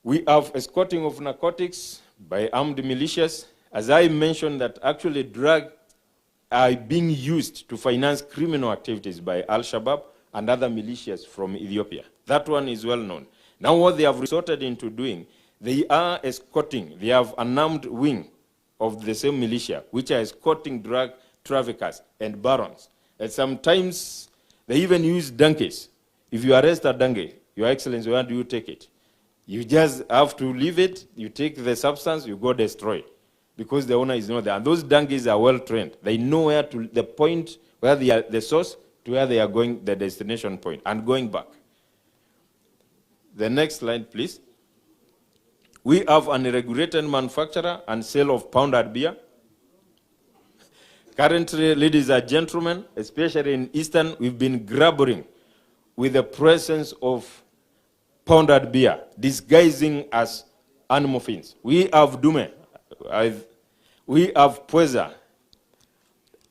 We have escorting of narcotics by armed militias. As I mentioned, that actually drugs are being used to finance criminal activities by Al-Shabaab and other militias from Ethiopia. That one is well known. Now what they have resorted into doing, they are escorting, they have an armed wing of the same militia, which are escorting drug traffickers and barons. And sometimes they even use donkeys. If you arrest a donkey, Your Excellency, where do you take it? You just have to leave it, you take the substance, you go destroy it, because the owner is not there. And those donkeys are well trained. They know where to, the point where they are, the source to where they are going, the destination point, and going back. The next slide, please. We have an unregulated manufacturer and sale of pounded beer. Currently, ladies and gentlemen, especially in Eastern, we've been grappling with the presence of pounded beer, disguising as animal fins. We have Dume, we have Pweza,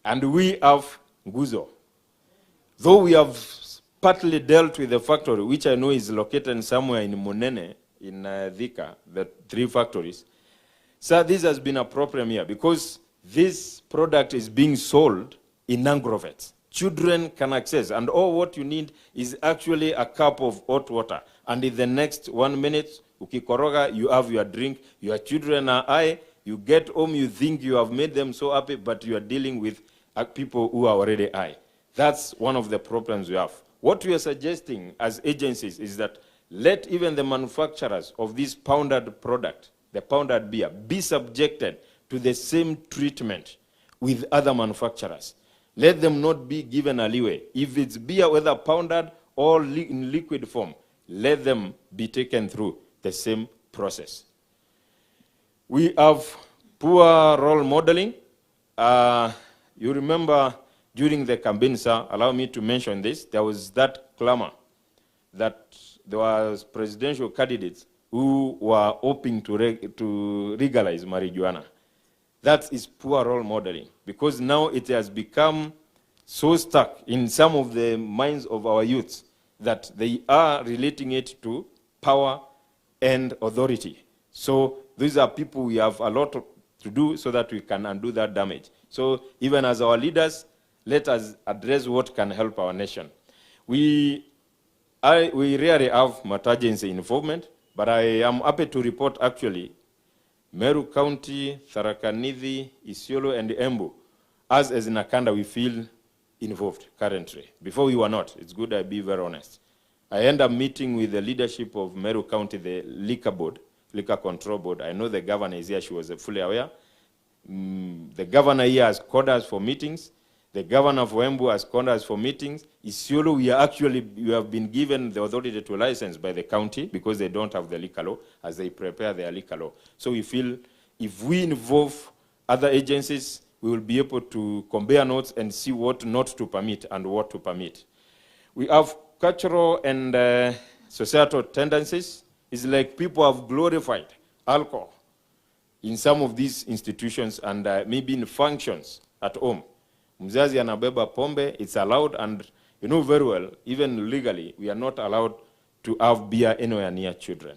and we have Guzo. Though we have partly dealt with the factory, which I know is located somewhere in Monene, in Thika, the 3 factories. So this has been a problem here because this product is being sold in Nangrovets. Children can access, and all what you need is actually a cup of hot water. And in the next 1 minute, ukikoroga, you have your drink, your children are high, you get home, you think you have made them so happy, but you are dealing with people who are already high. That's one of the problems we have. What we are suggesting as agencies is that let even the manufacturers of this pounded product, the pounded beer, be subjected to the same treatment with other manufacturers. Let them not be given a leeway. If it's beer, whether pounded or in liquid form, let them be taken through the same process. We have poor role modeling. You remember during the campaign, sir, allow me to mention this, there was that clamor that there was presidential candidates who were hoping to legalize marijuana. That is poor role modeling, because now it has become so stuck in some of the minds of our youths that they are relating it to power and authority. So these are people we have a lot to do so that we can undo that damage. So even as our leaders, let us address what can help our nation. We rarely have emergency involvement, but I am happy to report actually Meru County, Tharaka Nithi, Isiolo, and Embu, as Nakanda, we feel involved currently. Before we were not. It's good I be very honest. I end up meeting with the leadership of Meru County, the liquor board, liquor control board. I know the governor is here. She was fully aware. The governor here has called us for meetings. The governor of Embu has called us for meetings. Isiolo, we have been given the authority to license by the county because they don't have the liquor law as they prepare their liquor law. So we feel if we involve other agencies, we will be able to compare notes and see what not to permit and what to permit. We have cultural and societal tendencies. It's like people have glorified alcohol in some of these institutions and maybe in functions at home. Mzazi anabeba pombe, it's allowed, and you know very well, even legally, we are not allowed to have beer anywhere near children.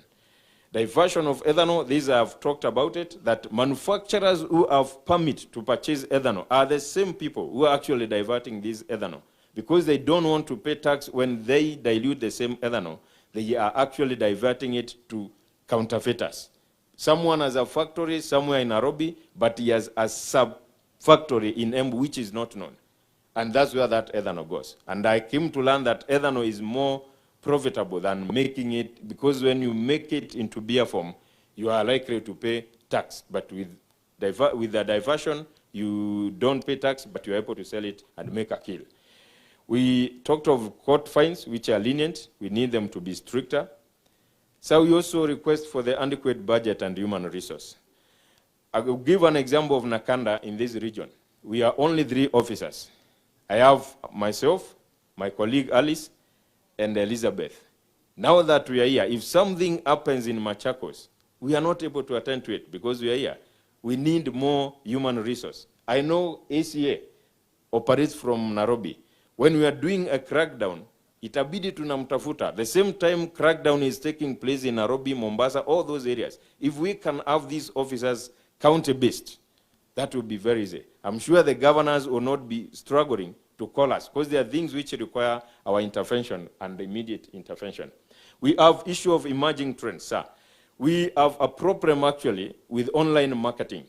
Diversion of ethanol, these I have talked about it, that manufacturers who have permit to purchase ethanol are the same people who are actually diverting this ethanol. Because they don't want to pay tax when they dilute the same ethanol, they are actually diverting it to counterfeiters. Someone has a factory somewhere in Nairobi, but he has a sub-factory in Embu which is not known. And that's where that ethanol goes. And I came to learn that ethanol is more profitable than making it, because when you make it into beer form, you are likely to pay tax. But with the diversion, you don't pay tax, but you're able to sell it and make a kill. We talked of court fines, which are lenient. We need them to be stricter. So we also request for the adequate budget and human resource. I will give an example of Nakanda in this region. We are only 3 officers. I have myself, my colleague Alice, and Elizabeth. Now that we are here, if something happens in Machakos, we are not able to attend to it because we are here. We need more human resource. I know ACA operates from Nairobi. When we are doing a crackdown, itabidi tunamtafuta. The same time crackdown is taking place in Nairobi, Mombasa, all those areas. If we can have these officers county-based, that would be very easy. I'm sure the governors will not be struggling to call us because there are things which require our intervention and immediate intervention. We have issue of emerging trends, sir. We have a problem actually with online marketing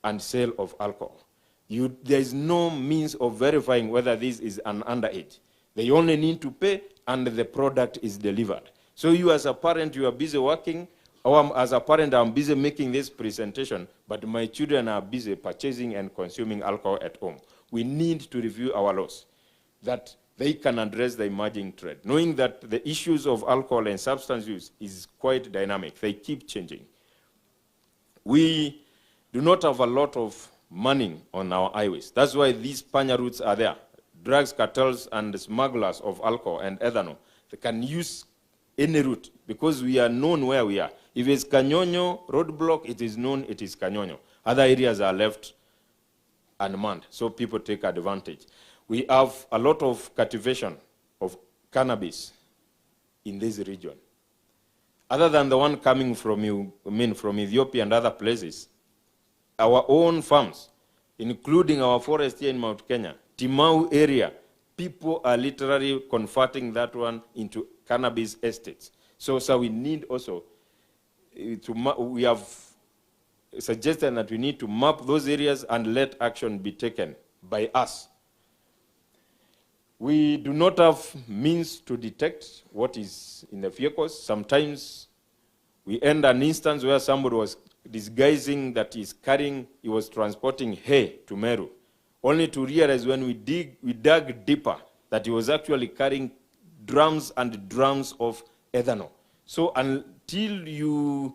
and sale of alcohol. There is no means of verifying whether this is an underage. They only need to pay and the product is delivered. So you as a parent, you are busy working, or as a parent, I'm busy making this presentation, but my children are busy purchasing and consuming alcohol at home. We need to review our laws that they can address the emerging trend, knowing that the issues of alcohol and substance use is quite dynamic. They keep changing. We do not have a lot of money on our highways. That's why these panya routes are there. Drugs cartels and smugglers of alcohol and ethanol, they can use any route because we are known where we are. If it's Kanyonyo roadblock, it is known it is Kanyonyo. Other areas are left unmanned, so people take advantage. We have a lot of cultivation of cannabis in this region. Other than the one coming from from Ethiopia and other places, our own farms, including our forest here in Mount Kenya, Timau area, people are literally converting that one into cannabis estates. So we need also we have suggested that we need to map those areas and let action be taken by us. We do not have means to detect what is in the vehicles. Sometimes we end an instance where somebody was disguising that he was transporting hay to Meru, only to realize when we dug deeper that he was actually carrying drums and drums of ethanol. So until you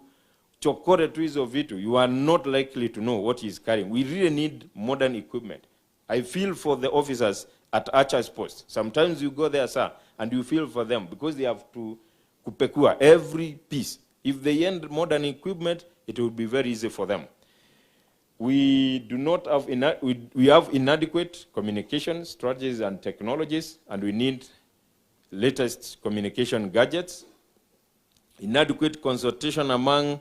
chokore tuizo vitu, you are not likely to know what he is carrying. We really need modern equipment. I feel for the officers at Archer's Post. Sometimes you go there, sir, and you feel for them because they have to kupekua every piece. If they end modern equipment, it will be very easy for them. We do not have we have inadequate communication strategies and technologies, and we need latest communication gadgets. Inadequate consultation among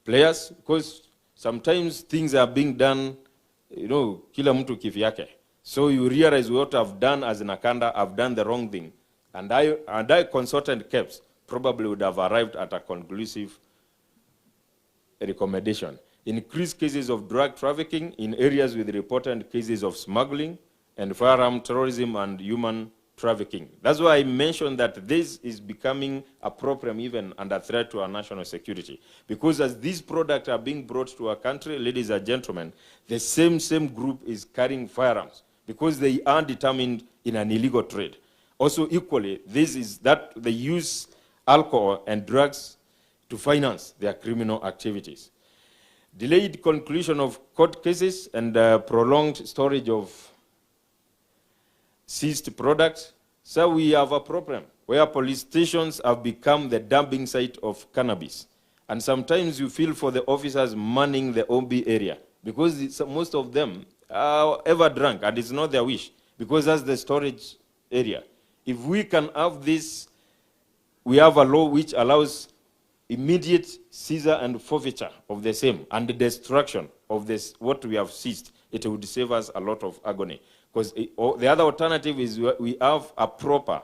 players, because sometimes things are being done, kila mtu kivyake. So you realize what I've done as Nakanda, I've done the wrong thing. And I consultant KEPS probably would have arrived at a conclusive recommendation. Increased cases of drug trafficking in areas with reported cases of smuggling and firearm terrorism and human trafficking. That's why I mentioned that this is becoming a problem even and a threat to our national security. Because as these products are being brought to our country, ladies and gentlemen, the same group is carrying firearms because they are determined in an illegal trade. Also equally, this is that they use alcohol and drugs to finance their criminal activities. Delayed conclusion of court cases and prolonged storage of seized products. So we have a problem where police stations have become the dumping site of cannabis. And sometimes you feel for the officers manning the OB area because most of them are ever drunk and it's not their wish because that's the storage area. If we can have this, we have a law which allows immediate seizure and forfeiture of the same and the destruction of this, what we have seized. It would save us a lot of agony. Because the other alternative is we have a proper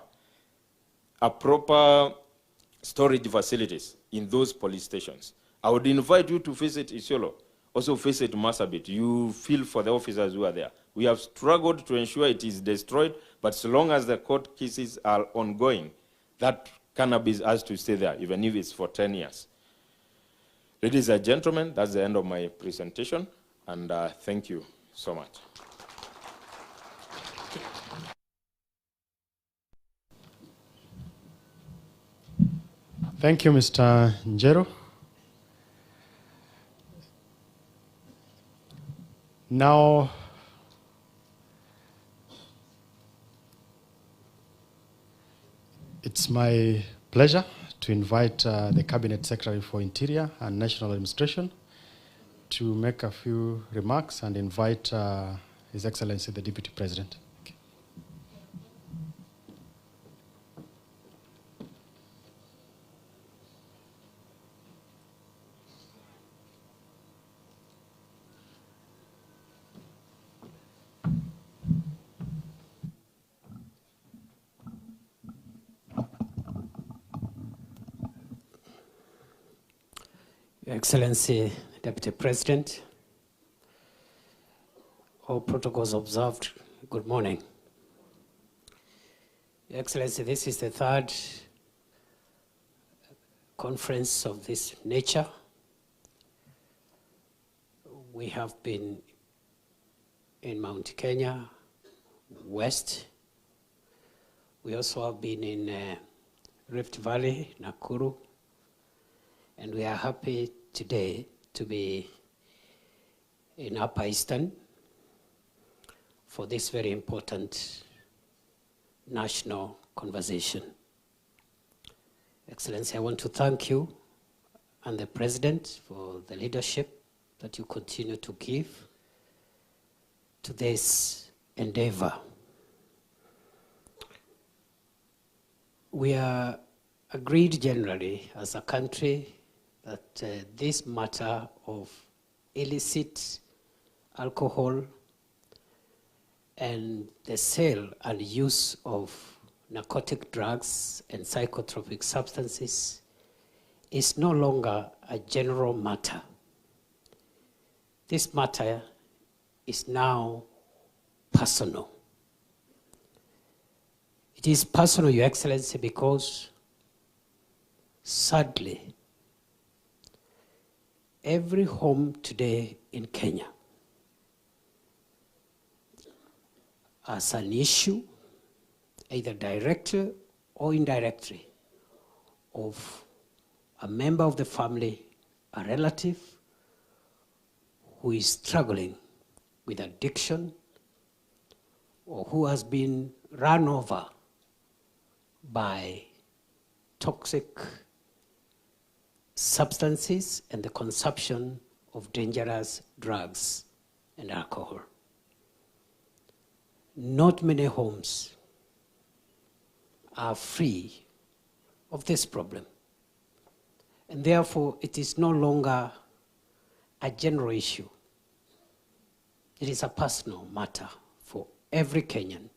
storage facilities in those police stations. I would invite you to visit Isiolo, also visit Marsabit. You feel for the officers who are there. We have struggled to ensure it is destroyed, but so long as the court cases are ongoing, that cannabis has to stay there, even if it's for 10 years. Ladies and gentlemen, that's the end of my presentation, and thank you so much. Thank you, Mr. Njero. Now, it's my pleasure to invite the Cabinet Secretary for Interior and National Administration to make a few remarks and invite His Excellency the Deputy President. Okay. Your Excellency, Deputy President, all protocols observed, good morning. Your Excellency, this is the third conference of this nature. We have been in Mount Kenya, West. We also have been in Rift Valley, Nakuru, and we are happy today to be in Upper Eastern for this very important national conversation. Excellency, I want to thank you and the President for the leadership that you continue to give to this endeavor. We are agreed generally as a country that this matter of illicit alcohol and the sale and use of narcotic drugs and psychotropic substances is no longer a general matter. This matter is now personal. It is personal, Your Excellency, because sadly, every home today in Kenya has an issue, either directly or indirectly, of a member of the family, a relative, who is struggling with addiction or who has been run over by toxic substances and the consumption of dangerous drugs and alcohol. Not many homes are free of this problem. And therefore, it is no longer a general issue. It is a personal matter for every Kenyan.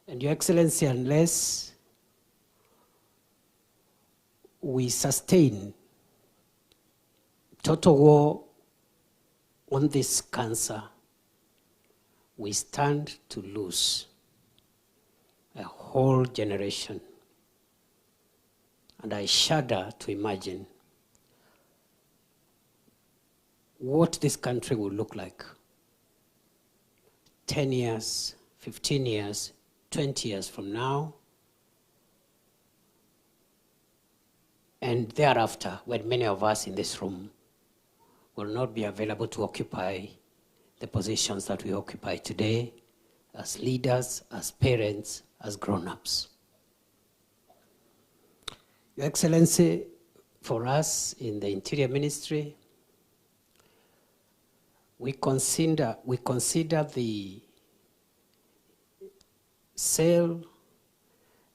And Your Excellency, unless we sustain total war on this cancer, we stand to lose a whole generation. And I shudder to imagine what this country will look like 10 years, 15 years, 20 years from now, and thereafter, when many of us in this room will not be available to occupy the positions that we occupy today as leaders, as parents, as grown-ups. Your Excellency, for us in the Interior Ministry, we consider the sale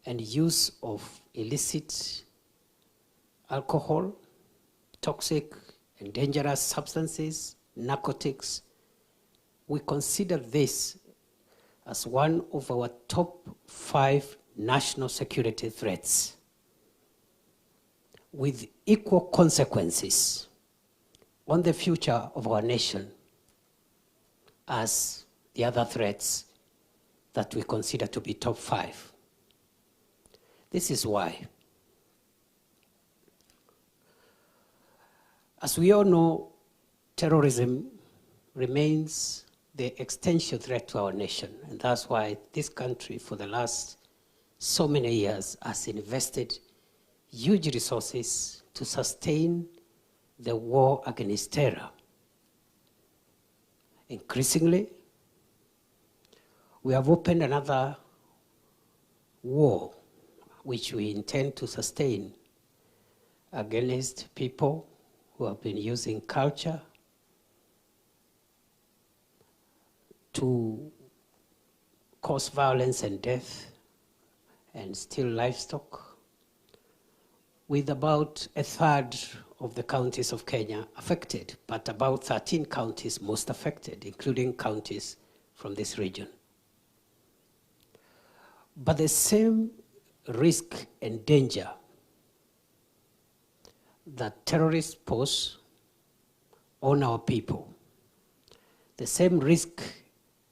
and use of illicit alcohol, toxic and dangerous substances, narcotics. We consider this as one of our top 5 national security threats, with equal consequences on the future of our nation as the other threats that we consider to be top 5. This is why, as we all know, terrorism remains the existential threat to our nation, and that's why this country for the last so many years has invested huge resources to sustain the war against terror. Increasingly, we have opened another war which we intend to sustain against people who have been using culture to cause violence and death and steal livestock, with about a third of the counties of Kenya affected, but about 13 counties most affected, including counties from this region. But the same risk and danger that terrorists pose on our people, the same risk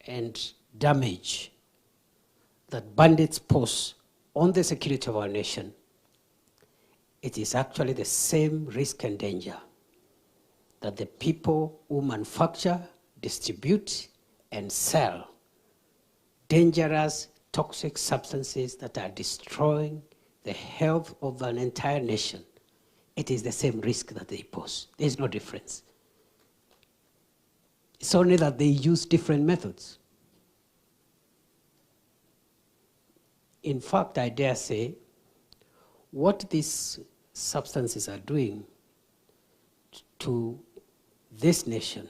and damage that bandits pose on the security of our nation, it is actually the same risk and danger that the people who manufacture, distribute, and sell dangerous, toxic substances that are destroying the health of an entire nation. It is the same risk that they pose. There's no difference. It's only that they use different methods. In fact, I dare say, what these substances are doing to this nation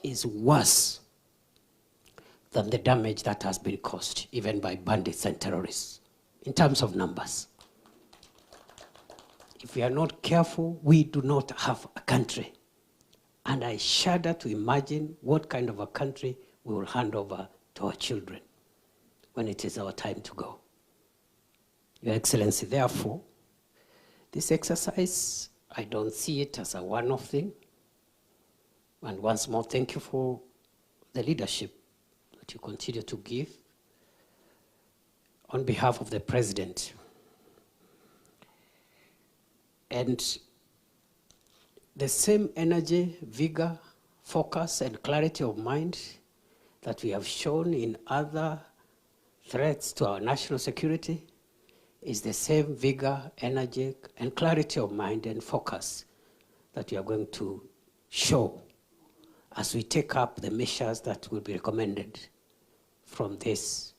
is worse than the damage that has been caused, even by bandits and terrorists, in terms of numbers. If we are not careful, we do not have a country. And I shudder to imagine what kind of a country we will hand over to our children when it is our time to go. Your Excellency, therefore, this exercise, I don't see it as a one-off thing. And once more, thank you for the leadership that you continue to give on behalf of the President. And the same energy, vigor, focus, and clarity of mind that we have shown in other threats to our national security is the same vigor, energy, and clarity of mind and focus that we are going to show as we take up the measures that will be recommended from this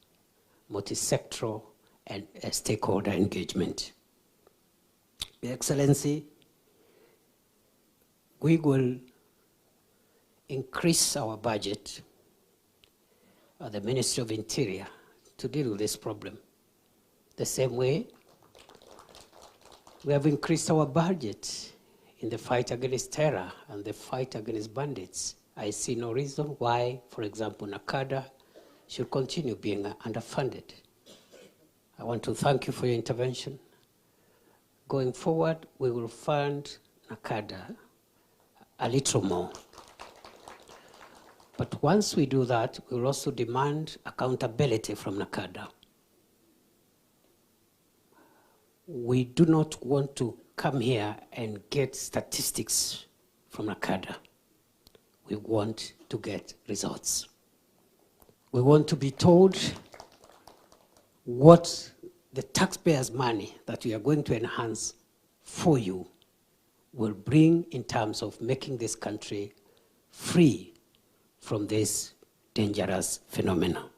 multi-sectoral and stakeholder engagement. Your Excellency, we will increase our budget at the Ministry of Interior to deal with this problem. The same way, we have increased our budget in the fight against terror and the fight against bandits. I see no reason why, for example, NACADA should continue being underfunded. I want to thank you for your intervention. Going forward, we will fund NACADA a little more. But once we do that, we will also demand accountability from NACADA. We do not want to come here and get statistics from NACADA. We want to get results. We want to be told what the taxpayers' money that we are going to enhance for you will bring in terms of making this country free from this dangerous phenomena.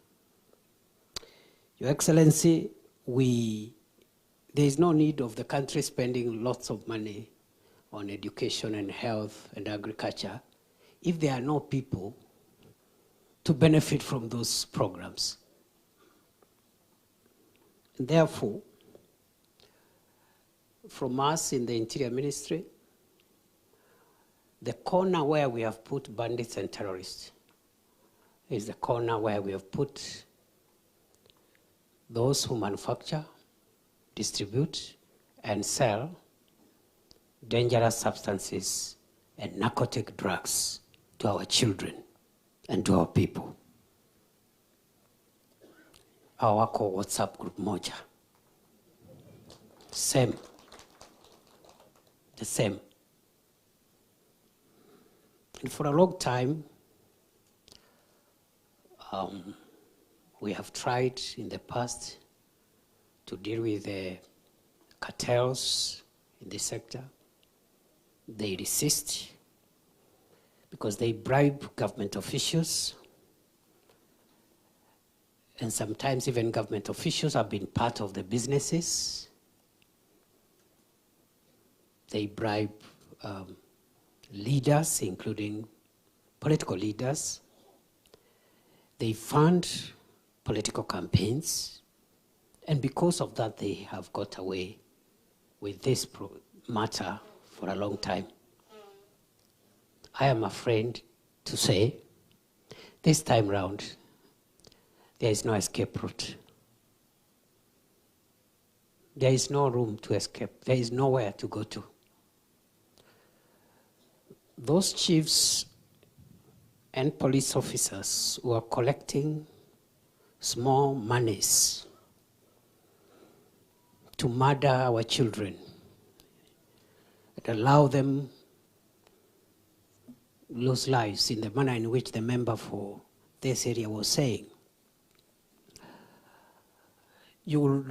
Your Excellency, there is no need of the country spending lots of money on education and health and agriculture if there are no people to benefit from those programs. And therefore, from us in the Interior Ministry, the corner where we have put bandits and terrorists is the corner where we have put those who manufacture, distribute, and sell dangerous substances and narcotic drugs to our children and to our people. Our wako WhatsApp group moja. Same. The same. And for a long time, we have tried in the past to deal with the cartels in this sector. They resist because they bribe government officials, and sometimes even government officials have been part of the businesses. They bribe leaders, including political leaders. They fund political campaigns, and because of that, they have got away with this matter for a long time. I am afraid to say, this time round, there is no escape route. There is no room to escape. There is nowhere to go to. those chiefs and police officers who are collecting small monies to murder our children and allow them lose lives in the manner in which the member for this area was saying, you will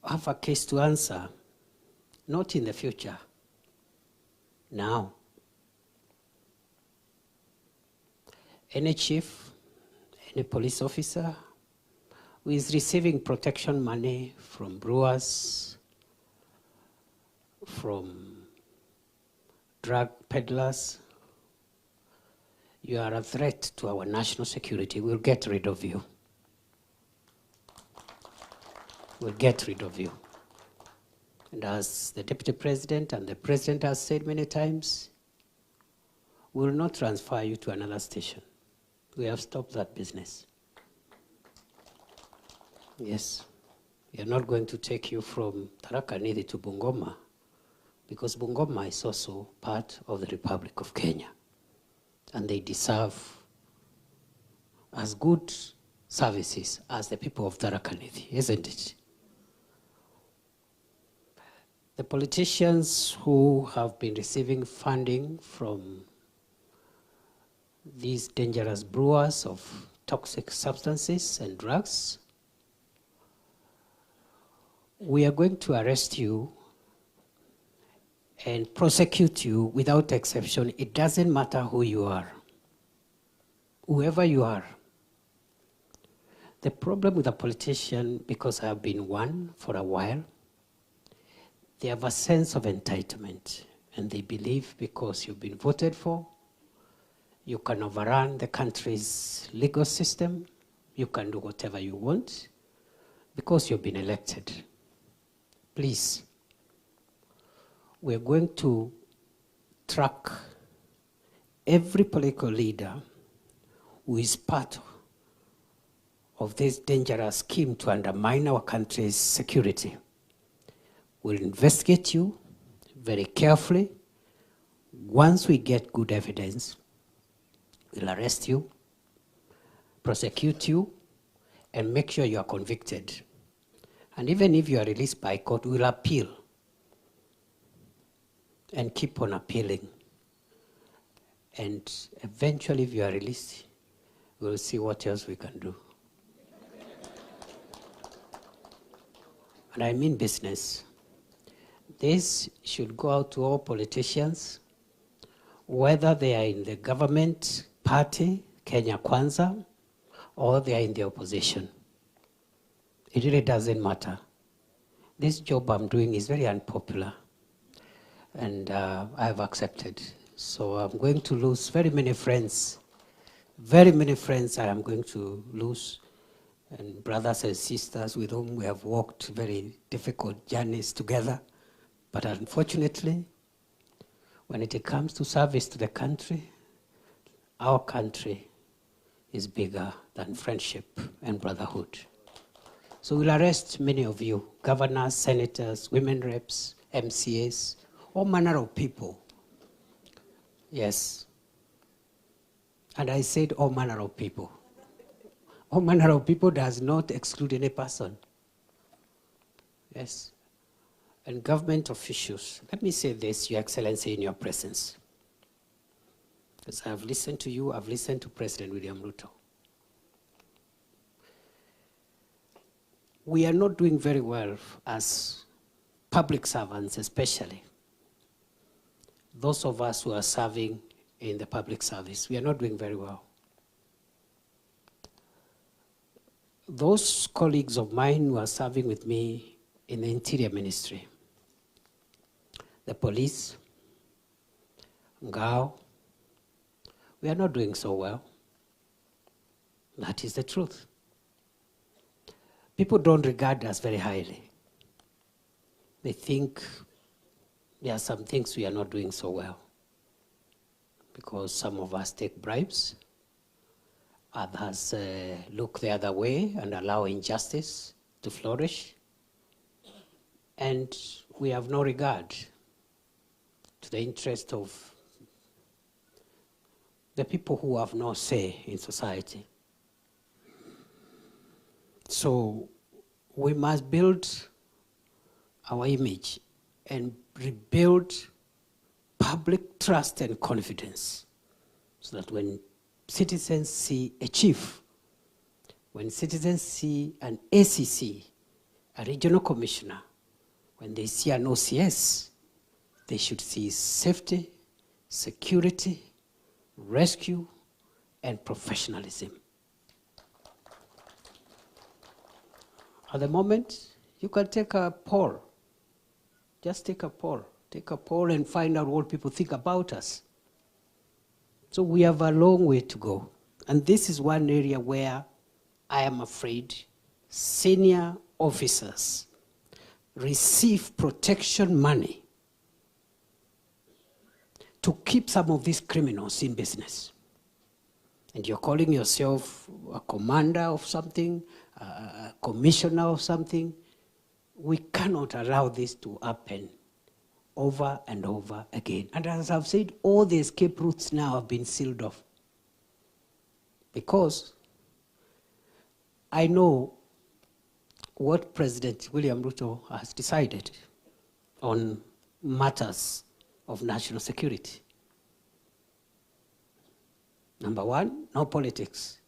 have a case to answer, not in the future, now. Any chief, any police officer who is receiving protection money from brewers, from drug peddlers, you are a threat to our national security. We'll get rid of you. We'll get rid of you. And as the Deputy President and the President has said many times, we will not transfer you to another station. We have stopped that business. Yes. We are not going to take you from Tharaka Nithi to Bungoma, because Bungoma is also part of the Republic of Kenya. And they deserve as good services as the people of Tharaka Nithi, isn't it? The politicians who have been receiving funding from these dangerous brewers of toxic substances and drugs, we are going to arrest you and prosecute you without exception. It doesn't matter who you are, whoever you are. The problem with a politician, because I have been one for a while, they have a sense of entitlement, and they believe because you've been voted for, you can overrun the country's legal system, you can do whatever you want, because you've been elected. Please, we're going to track every political leader who is part of this dangerous scheme to undermine our country's security. We'll investigate you very carefully. Once we get good evidence, we'll arrest you, prosecute you, and make sure you are convicted. And even if you are released by court, we'll appeal and keep on appealing. And eventually, if you are released, we'll see what else we can do. And I mean business. This should go out to all politicians, whether they are in the government party, Kenya Kwanza, or they are in the opposition. It really doesn't matter. This job I'm doing is very unpopular, and I've accepted. So I'm going to lose very many friends. Very many friends I am going to lose, and brothers and sisters with whom we have walked very difficult journeys together. But unfortunately, when it comes to service to the country, our country is bigger than friendship and brotherhood. So we'll arrest many of you, governors, senators, women reps, MCAs, all manner of people. Yes. And I said all manner of people. All manner of people does not exclude any person. Yes. And government officials, let me say this, Your Excellency, in your presence. Because I've listened to you, I've listened to President William Ruto. We are not doing very well as public servants, especially those of us who are serving in the public service. We are not doing very well. Those colleagues of mine who are serving with me in the Interior Ministry, the police, Ngao, we are not doing so well. That is the truth. People don't regard us very highly. They think there are some things we are not doing so well, because some of us take bribes, others look the other way and allow injustice to flourish, and we have no regard to the interest of the people who have no say in society. So we must build our image and rebuild public trust and confidence so that when citizens see a chief, when citizens see an ACC, a regional commissioner, when they see an OCS, they should see safety, security, rescue, and professionalism. At the moment, you can take a poll. Just take a poll. Take a poll and find out what people think about us. So we have a long way to go. And this is one area where I am afraid senior officers receive protection money to keep some of these criminals in business. And you're calling yourself a commander of something, a commissioner of something. We cannot allow this to happen over and over again. And as I've said, all the escape routes now have been sealed off. Because I know what President William Ruto has decided on matters of national security. Number one, no politics.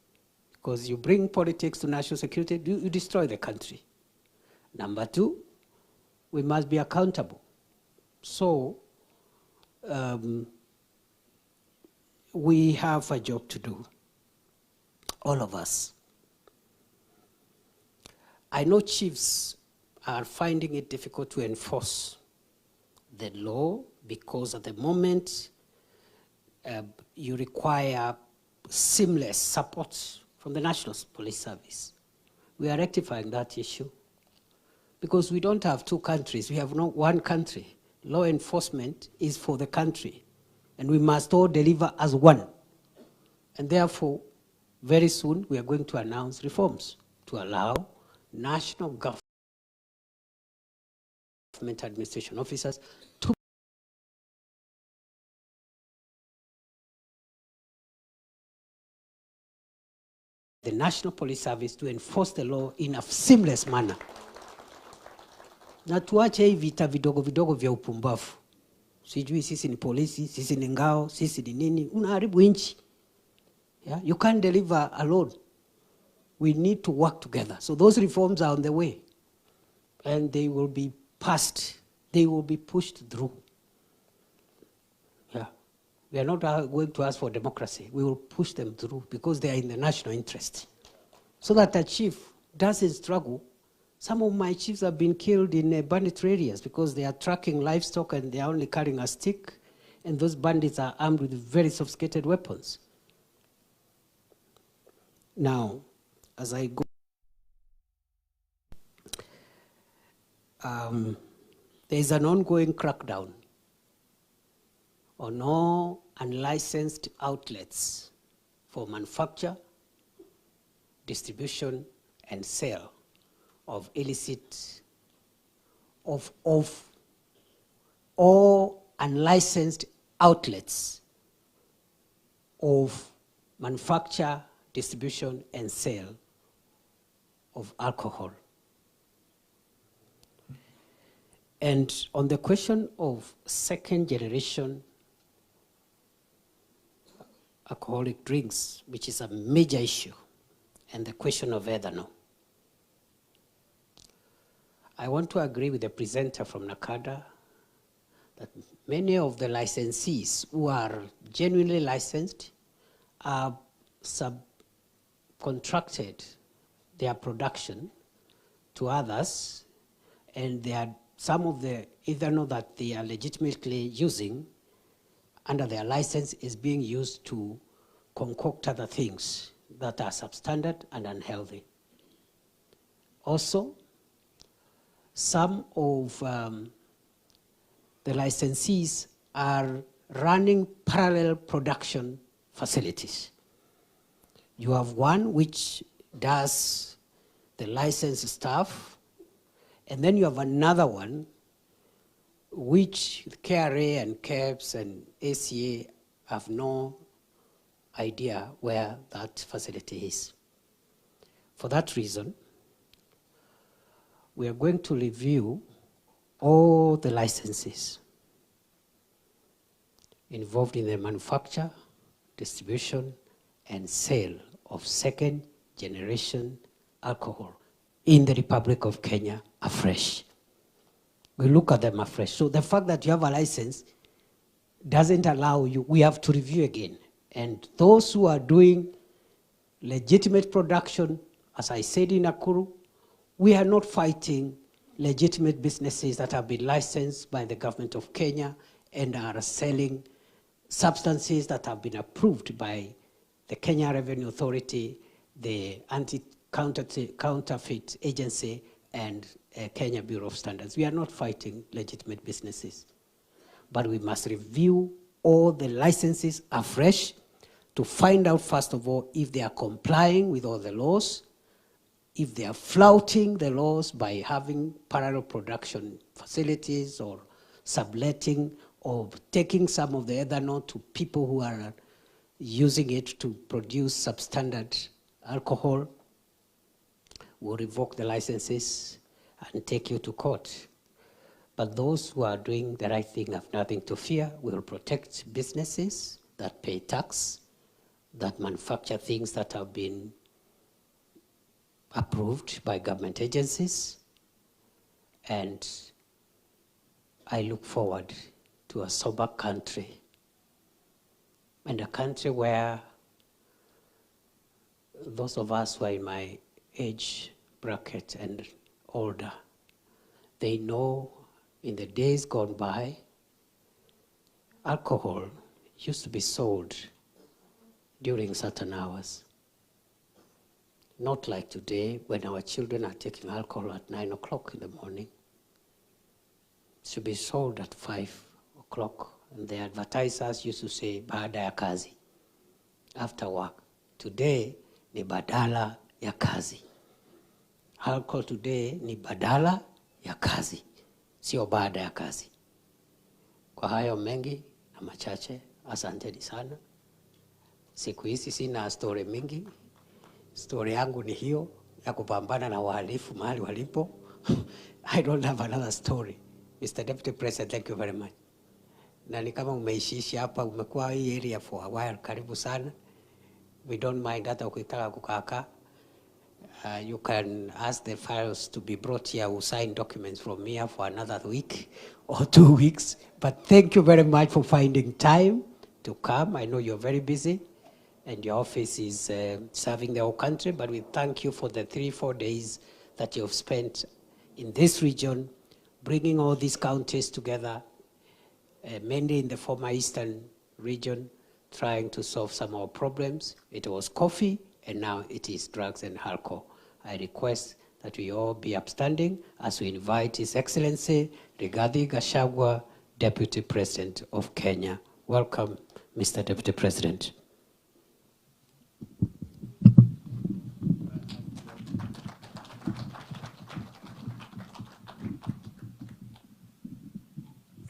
Because you bring politics to national security, you destroy the country. Number two, we must be accountable. So we have a job to do, all of us. I know chiefs are finding it difficult to enforce the law because at the moment you require seamless support from the National Police Service. We are rectifying that issue because we don't have two countries, we have no one country. Law enforcement is for the country, and we must all deliver as one. And therefore, very soon, we are going to announce reforms to allow national government administration officers to the National Police Service to enforce the law in a seamless manner. Na tuache hii vita vidogo vidogo vya upumbavu. Sijui sisi ni polisi, sisi ni ngao, sisi ni nini. Unaharibu nchi. Yeah? You can't deliver alone. We need to work together. So those reforms are on the way. And they will be passed. They will be pushed through. Yeah. We are not going to ask for democracy. We will push them through because they are in the national interest. So that a chief doesn't struggle. Some of my chiefs have been killed in banditry areas because they are tracking livestock and they are only carrying a stick, and those bandits are armed with very sophisticated weapons. Now, as I go, there is an ongoing crackdown on all unlicensed outlets for manufacture, distribution, and sale of illicit, of all unlicensed outlets of manufacture, distribution, and sale of alcohol. And on the question of second generation alcoholic drinks, which is a major issue, and the question of ethanol, I want to agree with the presenter from NACADA that many of the licensees who are genuinely licensed are subcontracted their production to others, and they are some of the ethanol that they are legitimately using under their license is being used to concoct other things that are substandard and unhealthy. Also, some of the licensees are running parallel production facilities. You have one which does the licensed stuff, and then you have another one which KRA and KEBS and ACA have no idea where that facility is. For that reason, we are going to review all the licenses involved in the manufacture, distribution, and sale of second-generation alcohol in the Republic of Kenya afresh. We look at them afresh. So the fact that you have a license doesn't allow you, we have to review again. And those who are doing legitimate production, as I said in Nakuru, we are not fighting legitimate businesses that have been licensed by the government of Kenya and are selling substances that have been approved by the Kenya Revenue Authority, the Anti-Counterfeit Agency, and Kenya Bureau of Standards. We are not fighting legitimate businesses. But we must review all the licenses afresh to find out, first of all, if they are complying with all the laws, if they are flouting the laws by having parallel production facilities or subletting or taking some of the ethanol to people who are using it to produce substandard alcohol. We'll revoke the licenses and take you to court. But those who are doing the right thing have nothing to fear. We will protect businesses that pay tax, that manufacture things that have been approved by government agencies. And I look forward to a sober country, and a country where those of us who are in my age bracket and older, they know in the days gone by, alcohol used to be sold during certain hours. Not like today when our children are taking alcohol at 9 o'clock in the morning. It should be sold at 5 o'clock. And the advertisers used to say, baada ya kazi, after work. Today, ni badala ya kazi. Alcohol today ni badala ya kazi, sio baada ya kazi. Kwa hayo mengi na machache, asanteni sana. Siku hizi sina story mingi. Story yangu ni hiyo ya kupambana na wahalifu mahali walipo. I don't have another story. Mr. Deputy President, thank you very much. Na ni kama umeishiishi hapa, umekuwa hii area for a while, karibu sana. We don't mind hata ukitaka kukaa. You can ask the files to be brought here. We'll sign documents from here for another week or 2 weeks. But thank you very much for finding time to come. I know you're very busy and your office is serving the whole country, but we thank you for the 3-4 days that you've spent in this region, bringing all these counties together, mainly in the former Eastern region, trying to solve some of our problems. It was coffee, and now it is drugs and alcohol. I request that we all be upstanding as we invite His Excellency Rigathi Gachagua, Deputy President of Kenya. Welcome, Mr. Deputy President.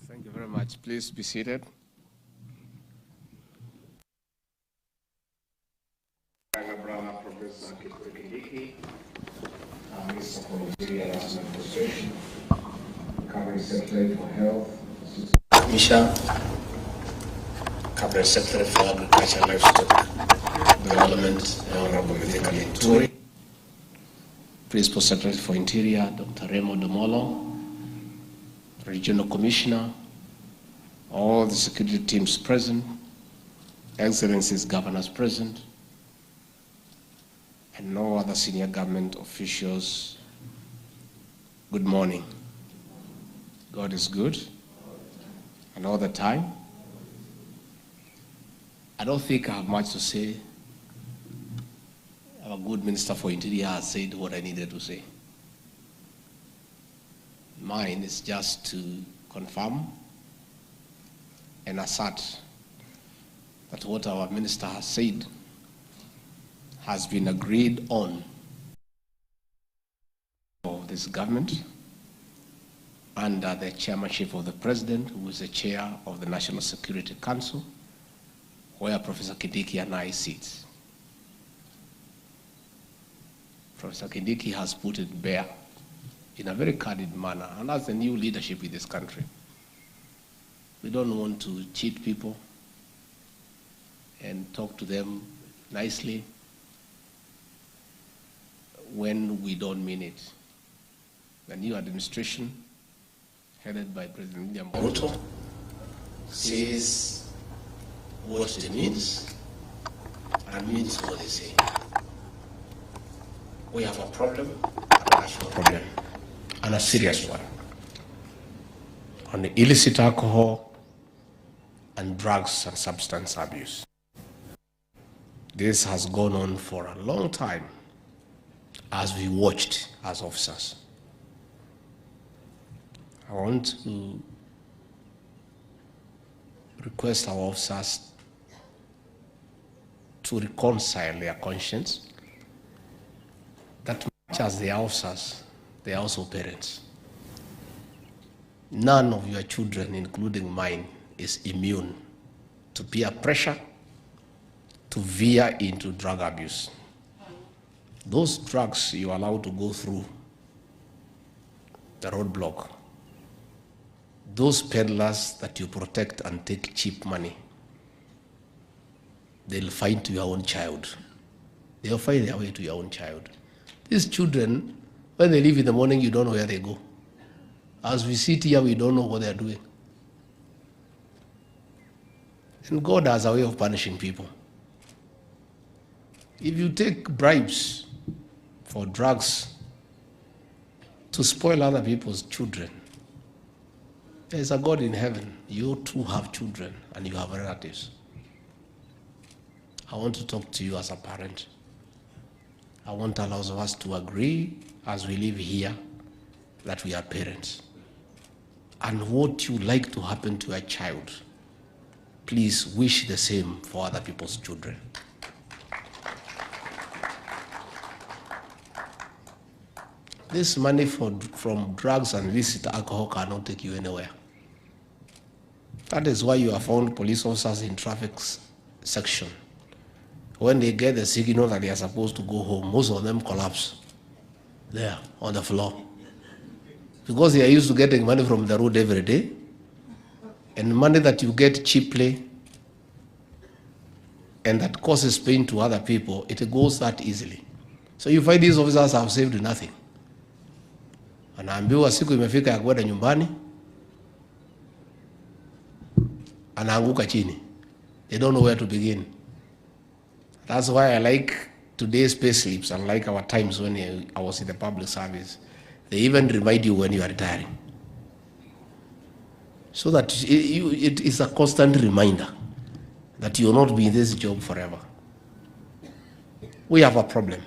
Thank you very much. Please be seated. Professor Minister for Interior and Administration, Cabinet Secretary for Health, Misha, Cabinet Secretary for Agriculture, Livestock Development, Honorable Tharaka Nithi, Principal Secretary for Interior, Dr. Remo Domolo, Regional Commissioner, all the security teams present, Excellencies, Governors present, and no other senior government officials. Good morning. God is good, and all the time. I don't think I have much to say. Our good Minister for Interior has said what I needed to say. Mine is just to confirm and assert that what our Minister has said has been agreed on for this government under the chairmanship of the President, who is the chair of the National Security Council, where Professor Kindiki and I sit. Professor Kindiki has put it bare in a very candid manner, and that's the new leadership in this country. We don't want to cheat people and talk to them nicely when we don't mean it. The new administration, headed by President William Ruto, says what it means and means what they say. We have a problem, a national problem, and a serious one, on the illicit alcohol and drugs and substance abuse. This has gone on for a long time as we watched as officers. I want to request our officers to reconcile their conscience that much as they are officers, they are also parents. None of your children, including mine, is immune to peer pressure to veer into drug abuse. Those drugs you are allowed to go through the roadblock, those peddlers that you protect and take cheap money, they'll find to your own child. They'll find their way to your own child. These children, when they leave in the morning, you don't know where they go. As we sit here, we don't know what they're doing. And God has a way of punishing people. If you take bribes for drugs to spoil other people's children, there's a God in heaven. You too have children and you have relatives. I want to talk to you as a parent. I want all of us to agree as we live here that we are parents. And what you like to happen to a child, please wish the same for other people's children. This money from drugs and illicit alcohol cannot take you anywhere. That is why you have found police officers in traffic section. When they get the signal that they are supposed to go home, most of them collapse there on the floor. Because they are used to getting money from the road every day, and money that you get cheaply and that causes pain to other people, it goes that easily. So you find these officers have saved nothing. Anaambiwa siku imefika ya kwenda nyumbani, anaanguka chini. They don't know where to begin. That's why I like today's pay slips, unlike our times when I was in the public service. They even remind you when you are retiring. So that it is a constant reminder that you will not be in this job forever. We have a problem.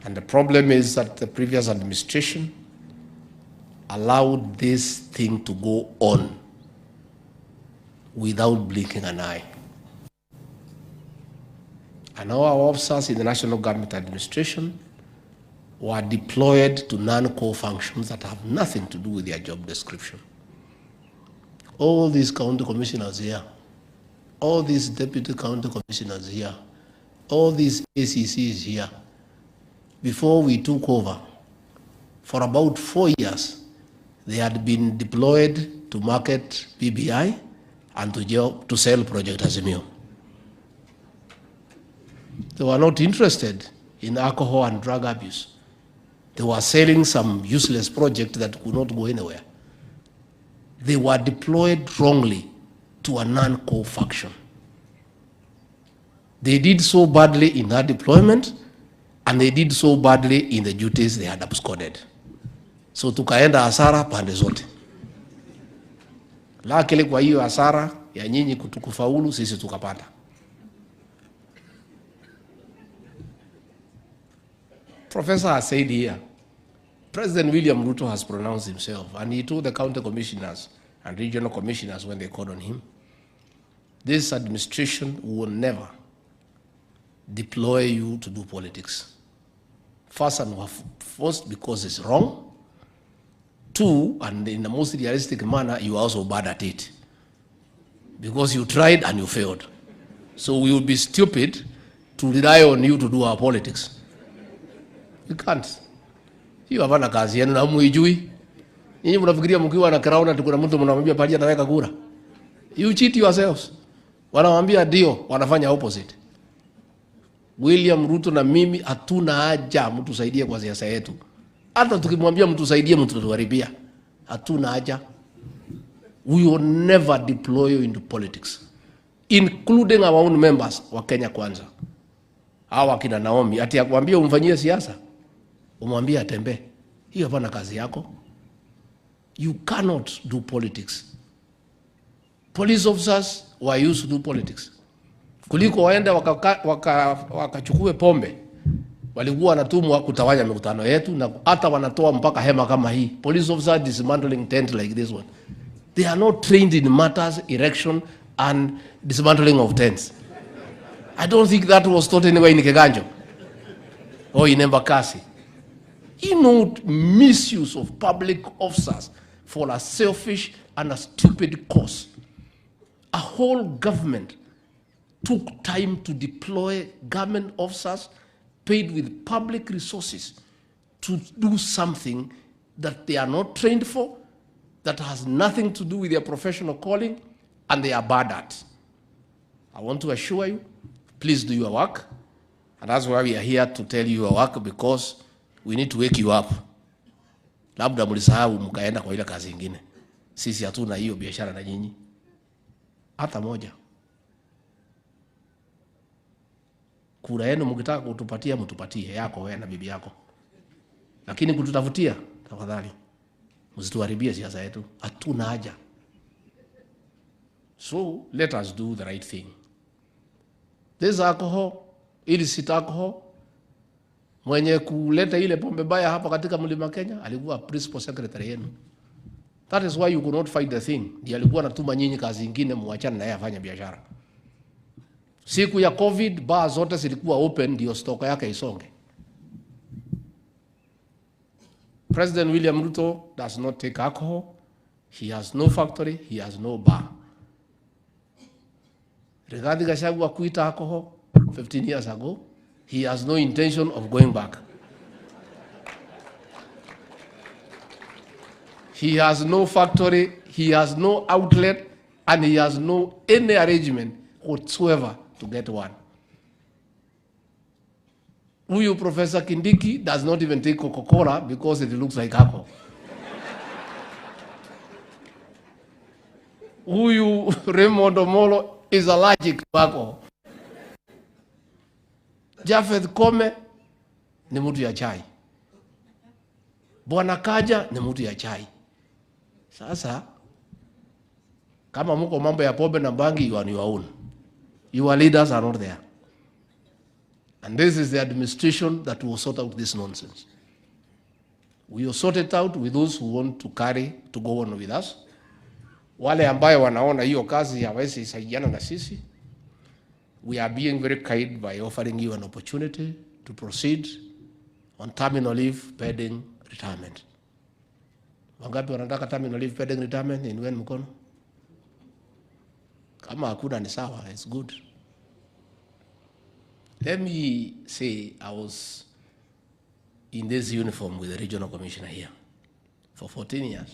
And the problem is that the previous administration allowed this thing to go on without blinking an eye. And our officers in the national government administration were deployed to non-core functions that have nothing to do with their job description. All these county commissioners here, all these deputy county commissioners here, all these ACCs here, before we took over, for about 4 years, they had been deployed to market PBI and to sell Project Azimio. They were not interested in alcohol and drug abuse. They were selling some useless project that could not go anywhere. They were deployed wrongly to a non-core faction. They did so badly in that deployment, and they did so badly in the duties they had absconded. So tukaenda hasara pande zote. Lakini kwa hiyo hasara ya nyinyi kutukufaulu, sisi tukapata. Professor has said here, President William Ruto has pronounced himself, and he told the county commissioners and regional commissioners when they called on him, this administration will never deploy you to do politics. First and foremost, because it's wrong. Two, and in the most realistic manner, you are also bad at it. because you tried and you failed. So we would be stupid to rely on you to do our politics. You can't. Hiyo havana kazi yenu na muijui. Nyinyi mnafikiria mkiwa na crown na kuna mtu mnamwambia pale anaweka kura. You cheat yourselves. Wanawaambia ndio, wanafanya opposite. William Ruto na mimi hatuna haja mtu saidie kwa siasa yetu. Hata tukimwambia mtu saidie mtu tuharibia. Hatuna haja. We will never deploy you into politics, including our own members wa Kenya Kwanza. Hawa kina Naomi ati akwambia umfanyie siasa, umwambie atembee. Hiyo hapana kazi yako. You cannot do politics. Police officers were used to do politics. Kuliko waende wakachukue pombe, walikuwa wanatumwa kutawanya mikutano yetu, na hata wanatoa mpaka hema kama hii. Police officers dismantling tent like this one. They are not trained in matters, erection and dismantling of tents. I don't think that was taught anywhere in Keganjo or in Embakasi. You know, misuse of public officers for a selfish and a stupid cause. A whole government took time to deploy government officers paid with public resources to do something that they are not trained for, that has nothing to do with their professional calling, and they are bad at. I want to assure you, please do your work. And that's why we are here to tell you your work, because we need to wake you up. Labda mlisahau mkaenda kwa ile kazi nyingine. Sisi hatuna hiyo biashara na nyinyi. Hata moja. Kura yenu mkitaka kutupatia mtupatie, yako wewe na bibi yako. Lakini kututafutia tafadhali msituharibie siasa yetu. Hatuna haja. So let us do the right thing. This alcohol, illicit alcohol, mwenye kuleta ile pombe baya hapa katika Mlima Kenya alikuwa principal secretary yenu. That is why you could not fight the thing. Ndiye alikuwa anatuma nyinyi kazi nyingine, muachane na yeye afanye biashara. Siku ya COVID, bar zote zilikuwa open ndio stock yake isonge. President William Ruto does not take alcohol. He has no factory, he has no bar. Regarding Gachagua quit alcohol 15 years ago, he has no intention of going back. He has no factory, he has no outlet, and he has no any arrangement whatsoever to get one. Huyu Professor Kindiki does not even take Coca-Cola because it looks like alcohol. Huyu Raymond Omolo is allergic to alcohol. Jafeth Kome ni mtu ya chai. Bwana Kaja ni mtu ya chai. Sasa kama mko mambo ya pombe na bangi, you are on your own. Your leaders are not there. And this is the administration that will sort out this nonsense. We will sort it out with those who want to go on with us. Wale ambayo wanaona hiyo kazi hawezi saidiana na sisi, we are being very kind by offering you an opportunity to proceed on terminal leave pending retirement. Wangapi wanataka terminal leave pending retirement? Inueni mkono. Kama hakuna ni sawa, it's good. Let me say I was in this uniform with the regional commissioner here for 14 years.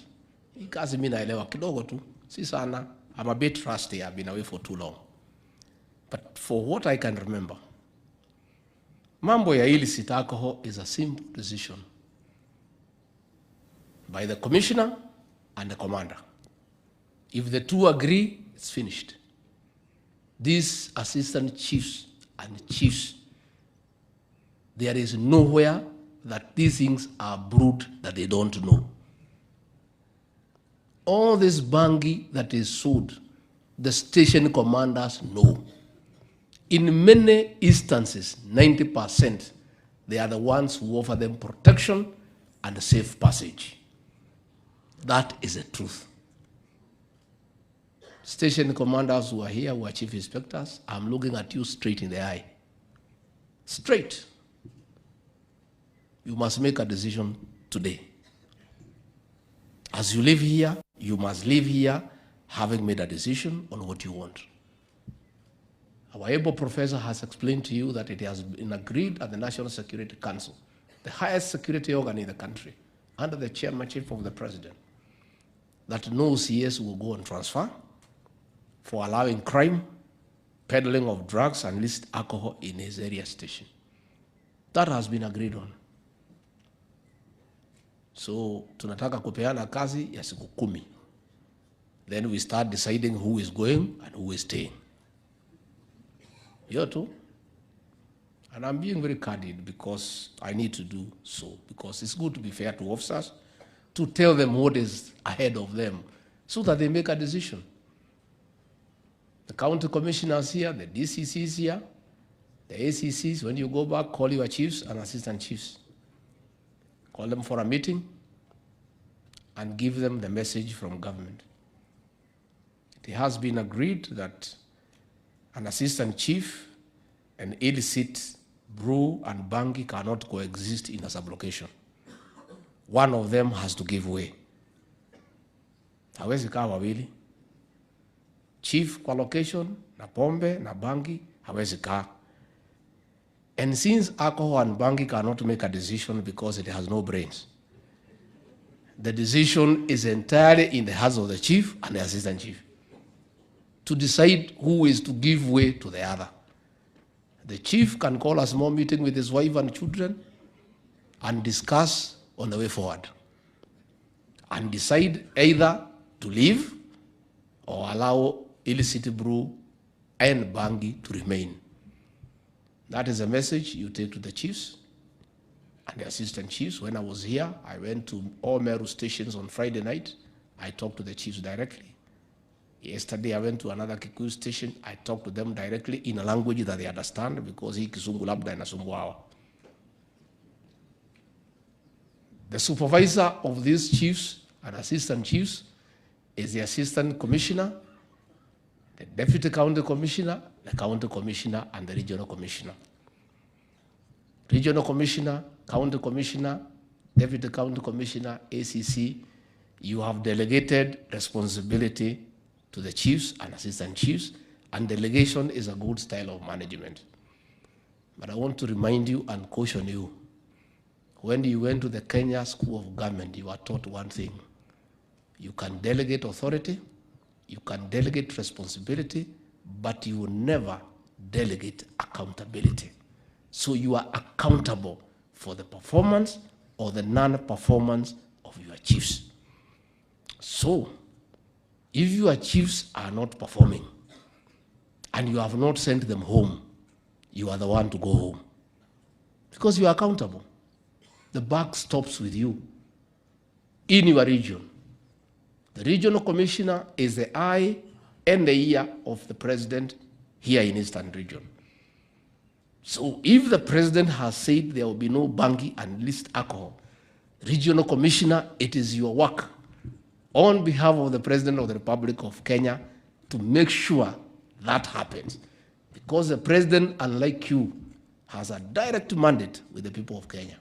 Hii kazi mimi naelewa kidogo tu, si sana. I'm a bit rusty, I've been away for too long. But for what I can remember, mambo ya illicit alcohol is a simple decision by the commissioner and the commander. If the two agree, it's finished. These assistant chiefs and chiefs, there is nowhere that these things are brewed that they don't know. All this bangi that is sold, the station commanders know. In many instances, 90%, they are the ones who offer them protection and safe passage. That is the truth. Station commanders who are here, who are chief inspectors, I'm looking at you straight in the eye. Straight. You must make a decision today. As you live here, you must live here having made a decision on what you want. Our able professor has explained to you that it has been agreed at the National Security Council, the highest security organ in the country, under the chairmanship of the president, that no CS will go on transfer for allowing crime, peddling of drugs and illicit alcohol in his area station. That has been agreed on. So tunataka kupeana kazi ya siku 10. Then we start deciding who is going and who is staying. You too. And I'm being very candid because I need to do so, because it's good to be fair to officers, to tell them what is ahead of them so that they make a decision. The county commissioners here, the DCCs here, the ACCs, when you go back, call your chiefs and assistant chiefs. Call them for a meeting and give them the message from government. It has been agreed that an assistant chief and illicit, Brew and Bangi cannot coexist in a sublocation. One of them has to give way. Hawezi kaa wawili. Chief kwa location, na pombe, na Bangi, hawezi kaa. And since alcohol and Bangi cannot make a decision because it has no brains, the decision is entirely in the hands of the chief and the assistant chief to decide who is to give way to the other. The chief can call a small meeting with his wife and children and discuss on the way forward and decide either to leave or allow illicit Brew and Bangi to remain. That is a message you take to the chiefs and the assistant chiefs. When I was here, I went to all Meru stations on Friday night. I talked to the chiefs directly. Yesterday, I went to another Kikuyu station. I talked to them directly in a language that they understand, because hii Kizungu labda inasumbua hawa. The supervisor of these chiefs and assistant chiefs is the assistant commissioner, the deputy county commissioner, the county commissioner, and the regional commissioner. Regional commissioner, county commissioner, deputy county commissioner, ACC, you have delegated responsibility to the chiefs and assistant chiefs, and delegation is a good style of management. But I want to remind you and caution you, when you went to the Kenya School of Government, you were taught one thing: you can delegate authority, you can delegate responsibility, but you will never delegate accountability. So you are accountable for the performance or the non-performance of your chiefs. So, if your chiefs are not performing and you have not sent them home, you are the one to go home, because you are accountable. The buck stops with you in your region. The regional commissioner is the eye and the ear of the president here in Eastern Region. So if the president has said there will be no Bangi and illicit alcohol, regional commissioner, it is your work on behalf of the President of the Republic of Kenya to make sure that happens. Because the president, unlike you, has a direct mandate with the people of Kenya.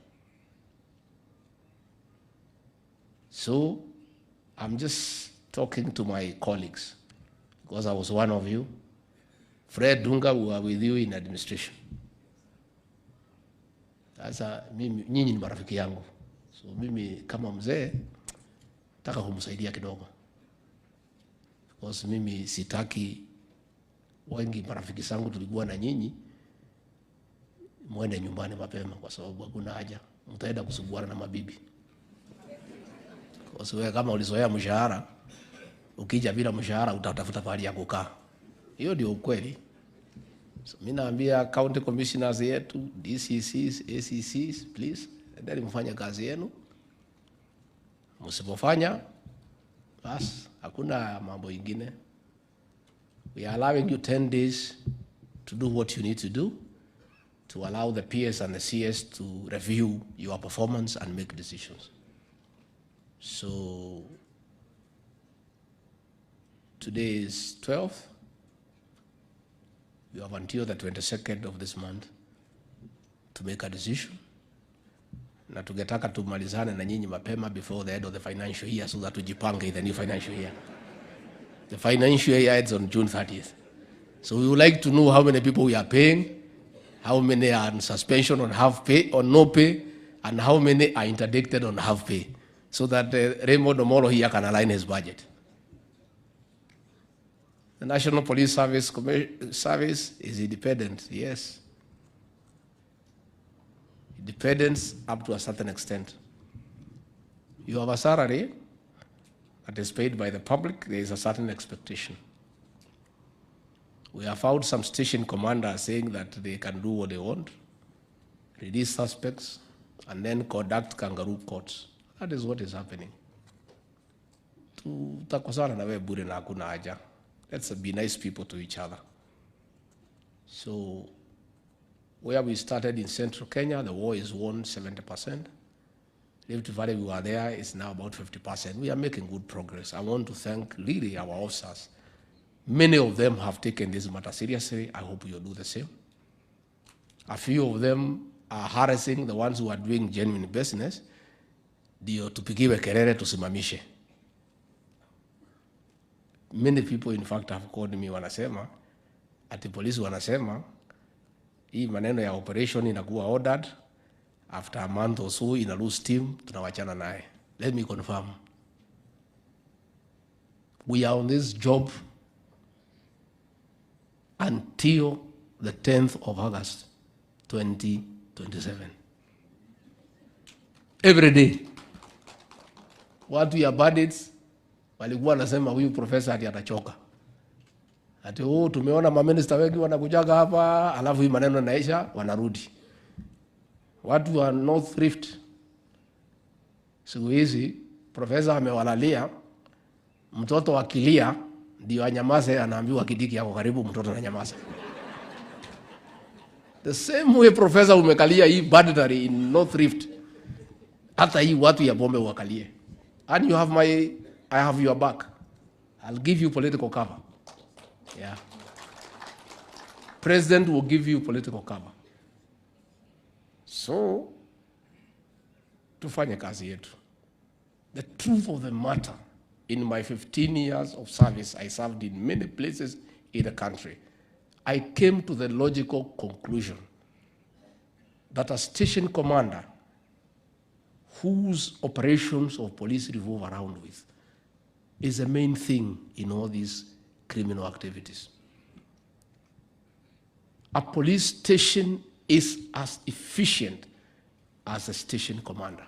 So I'm just talking to my colleagues, because I was one of you. Fred Dunga, we were with you in administration. Sasa mimi, nyinyi ni marafiki yangu. So mimi kama mzee, nataka kumsaidia kidogo. Because mimi sitaki wengi marafiki zangu tulikuwa na nyinyi mwende nyumbani mapema, kwa sababu hakuna haja mtaenda kusuguana na mabibi. Kwa sababu kama ulizoea mshahara, ukija bila mshahara utatafuta pahali ya kukaa. Hiyo ndio ukweli. So mimi naambia county commissioners yetu, DCCs, ACCs, please, endeni mfanye kazi yenu. Msipofanya, basi hakuna mambo ingine. We are allowing you 10 days to do what you need to do, to allow the PS and the CS to review your performance and make decisions. So today is 12th. You have until the 22nd of this month to make a decision. Na tungetaka tumalizane na nyinyi mapema before the end of the financial year, so that tujipange in the new financial year. The financial year ends on June 30th. So we would like to know how many people we are paying, how many are on suspension on half pay or no pay, and how many are interdicted on half pay, so that Raymond Omolo here can align his budget. The National Police Service is independent, yes. Independence up to a certain extent. You have a salary that is paid by the public, there is a certain expectation. We have found some station commanders saying that they can do what they want, release suspects, and then conduct kangaroo courts. That is what is happening. Let's be nice people to each other. So, where we started in central Kenya, the war is won 70%. Rift Valley, we were there, is now about 50%. We are making good progress. I want to thank really our officers. Many of them have taken this matter seriously. I hope you'll do the same. A few of them are harassing the ones who are doing genuine business. Ndio tupigiwe kelele tusimamishe. Many people in fact have called me wanasema, ati polisi wanasema, hii maneno ya operation inakuwa ordered, after a month or so ina lose steam, tunawachana naye. Let me confirm. We are on this job until the 10th of August, 2027. Every day. Watu ya bandits walikuwa nasema huyu professor ati atachoka. Ati tumeona maminista wengi wanakujaga hapa, alafu hii maneno naisha, wanarudi. Watu wa North Rift, siku hizi, professor amewalalia, mtoto akilia, ndio anyamaze, anaambiwa Kidiki yako karibu, mtoto ananyamaza. The same way professor umekalia hii banditry in North Rift, hata hii watu ya bombe wakalie. And I have your back. I'll give you political cover. Yeah. President will give you political cover. So, tufanye kazi yetu. The truth of the matter, in my 15 years of service, I served in many places in the country. I came to the logical conclusion that a station commander whose operations of police revolve around with is the main thing in all these criminal activities. A police station is as efficient as a station commander.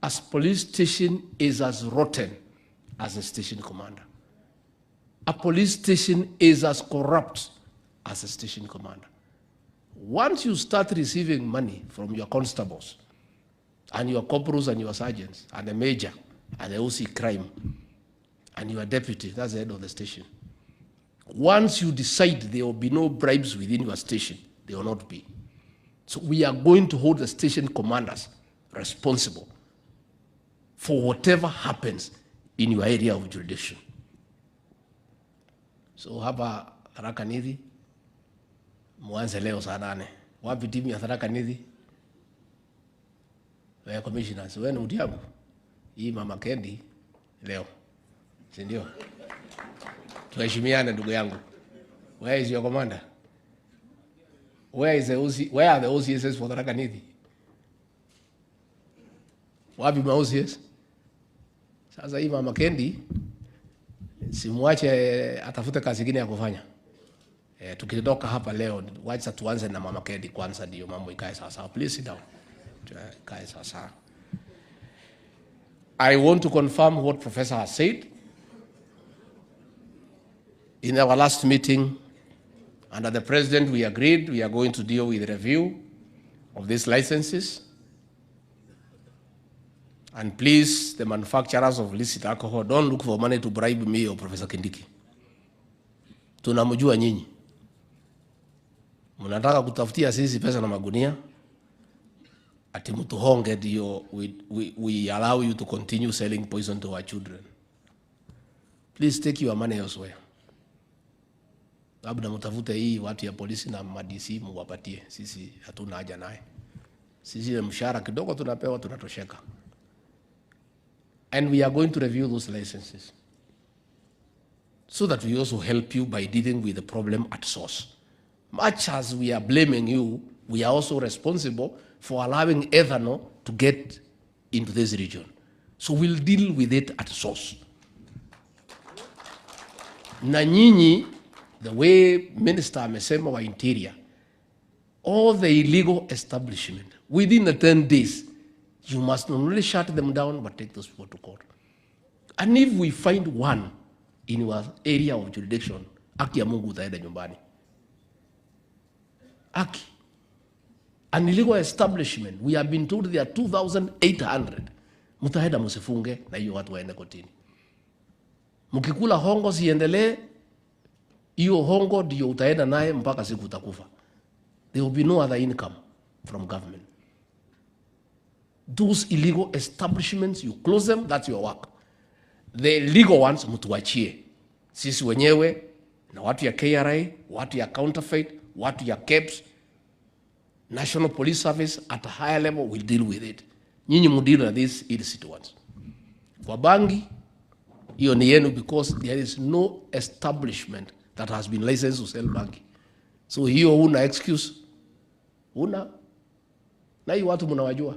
A police station is as rotten as a station commander. A police station is as corrupt as a station commander. Once you start receiving money from your constables and your corporals and your sergeants and the major and the OC crime and your deputy, that's the head of the station. Once you decide there will be no bribes within your station, there will not be. So we are going to hold the station commanders responsible for whatever happens in your area of jurisdiction. So hapa Tharaka Nithi, mwanze leo saa 8. Wapi timu ya Tharaka Nithi? Wewe commissioners, wewe ni utiabu. Hii Mama Kendi leo. Si ndio? Tuheshimiane ndugu yangu. Where is your commander? Where are the OCSs for Tharaka Nithi? Wapi ma OCS? Sasa hii Mama Kendi simwache atafute kazi nyingine ya kufanya. Tukitoka hapa leo, wacha tuanze na Mama Kendi kwanza ndio mambo ikae sawa. Please sit down. Ikae sawa. I want to confirm what Professor has said. In our last meeting, under the President, we agreed we are going to deal with the review of these licenses. And please, the manufacturers of illicit alcohol, don't look for money to bribe me or Professor Kindiki. Tunamjua nyinyi. Mnataka kutafutia sisi pesa na magunia. Ati mtuhonge ndio we allow you to continue selling poison to our children. Please take your money elsewhere. Labda mtafute hii watu ya polisi na ma-DC muwapatie. Sisi hatuna haja naye. Sisi mshahara kidogo tunapewa tunatosheka. And we are going to review those licenses. so that we also help you by dealing with the problem at source. Much as we are blaming you, we are also responsible for allowing ethanol to get into this region. So we'll deal with it at source. Na nyinyi, the way Minister amesema wa Interior, all the illegal establishment, within the 10 days, you must not only shut them down, but take those people to court. And if we find one in your area of jurisdiction, haki ya Mungu utaenda nyumbani. Haki. An illegal establishment, we have been told there are 2,800. Mutaenda musifunge na hiyo watu waende kotini. Mkikula hongo siendelee, hiyo hongo ndio utaenda naye mpaka siku utakufa. There will be no other income from government. Those illegal establishments, you close them, that's your work. The legal ones, mtuachie. Sisi wenyewe, na watu ya KRA, watu ya counterfeit, watu ya KEBS, National Police Service at a higher level will deal with it. Nyinyi mudeal na these illicit ones. Kwa bangi, hiyo ni yenu because there is no establishment that has been licensed to sell bangi. So hiyo una excuse. Una. Na hiyo watu mnawajua.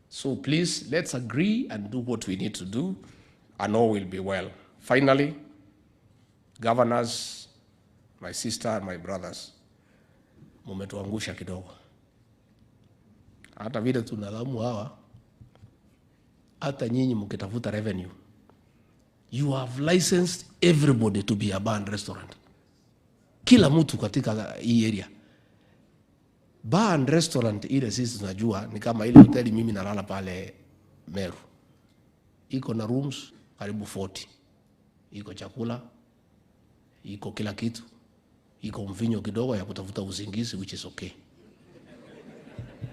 So please, let's agree and do what we need to do, and all will be well. Finally, governors, my sister and my brothers, mumetuangusha kidogo. Hata vile tunalamu hawa, hata nyinyi mkitafuta revenue, you have licensed everybody to be a bar and restaurant. Kila mtu katika hii area. Bar and restaurant ile sisi tunajua ni kama ile hoteli mimi nalala pale Meru. Iko na rooms karibu 40. Iko chakula, iko kila kitu. Iko mvinyo kidogo ya kutafuta usingizi, which is okay.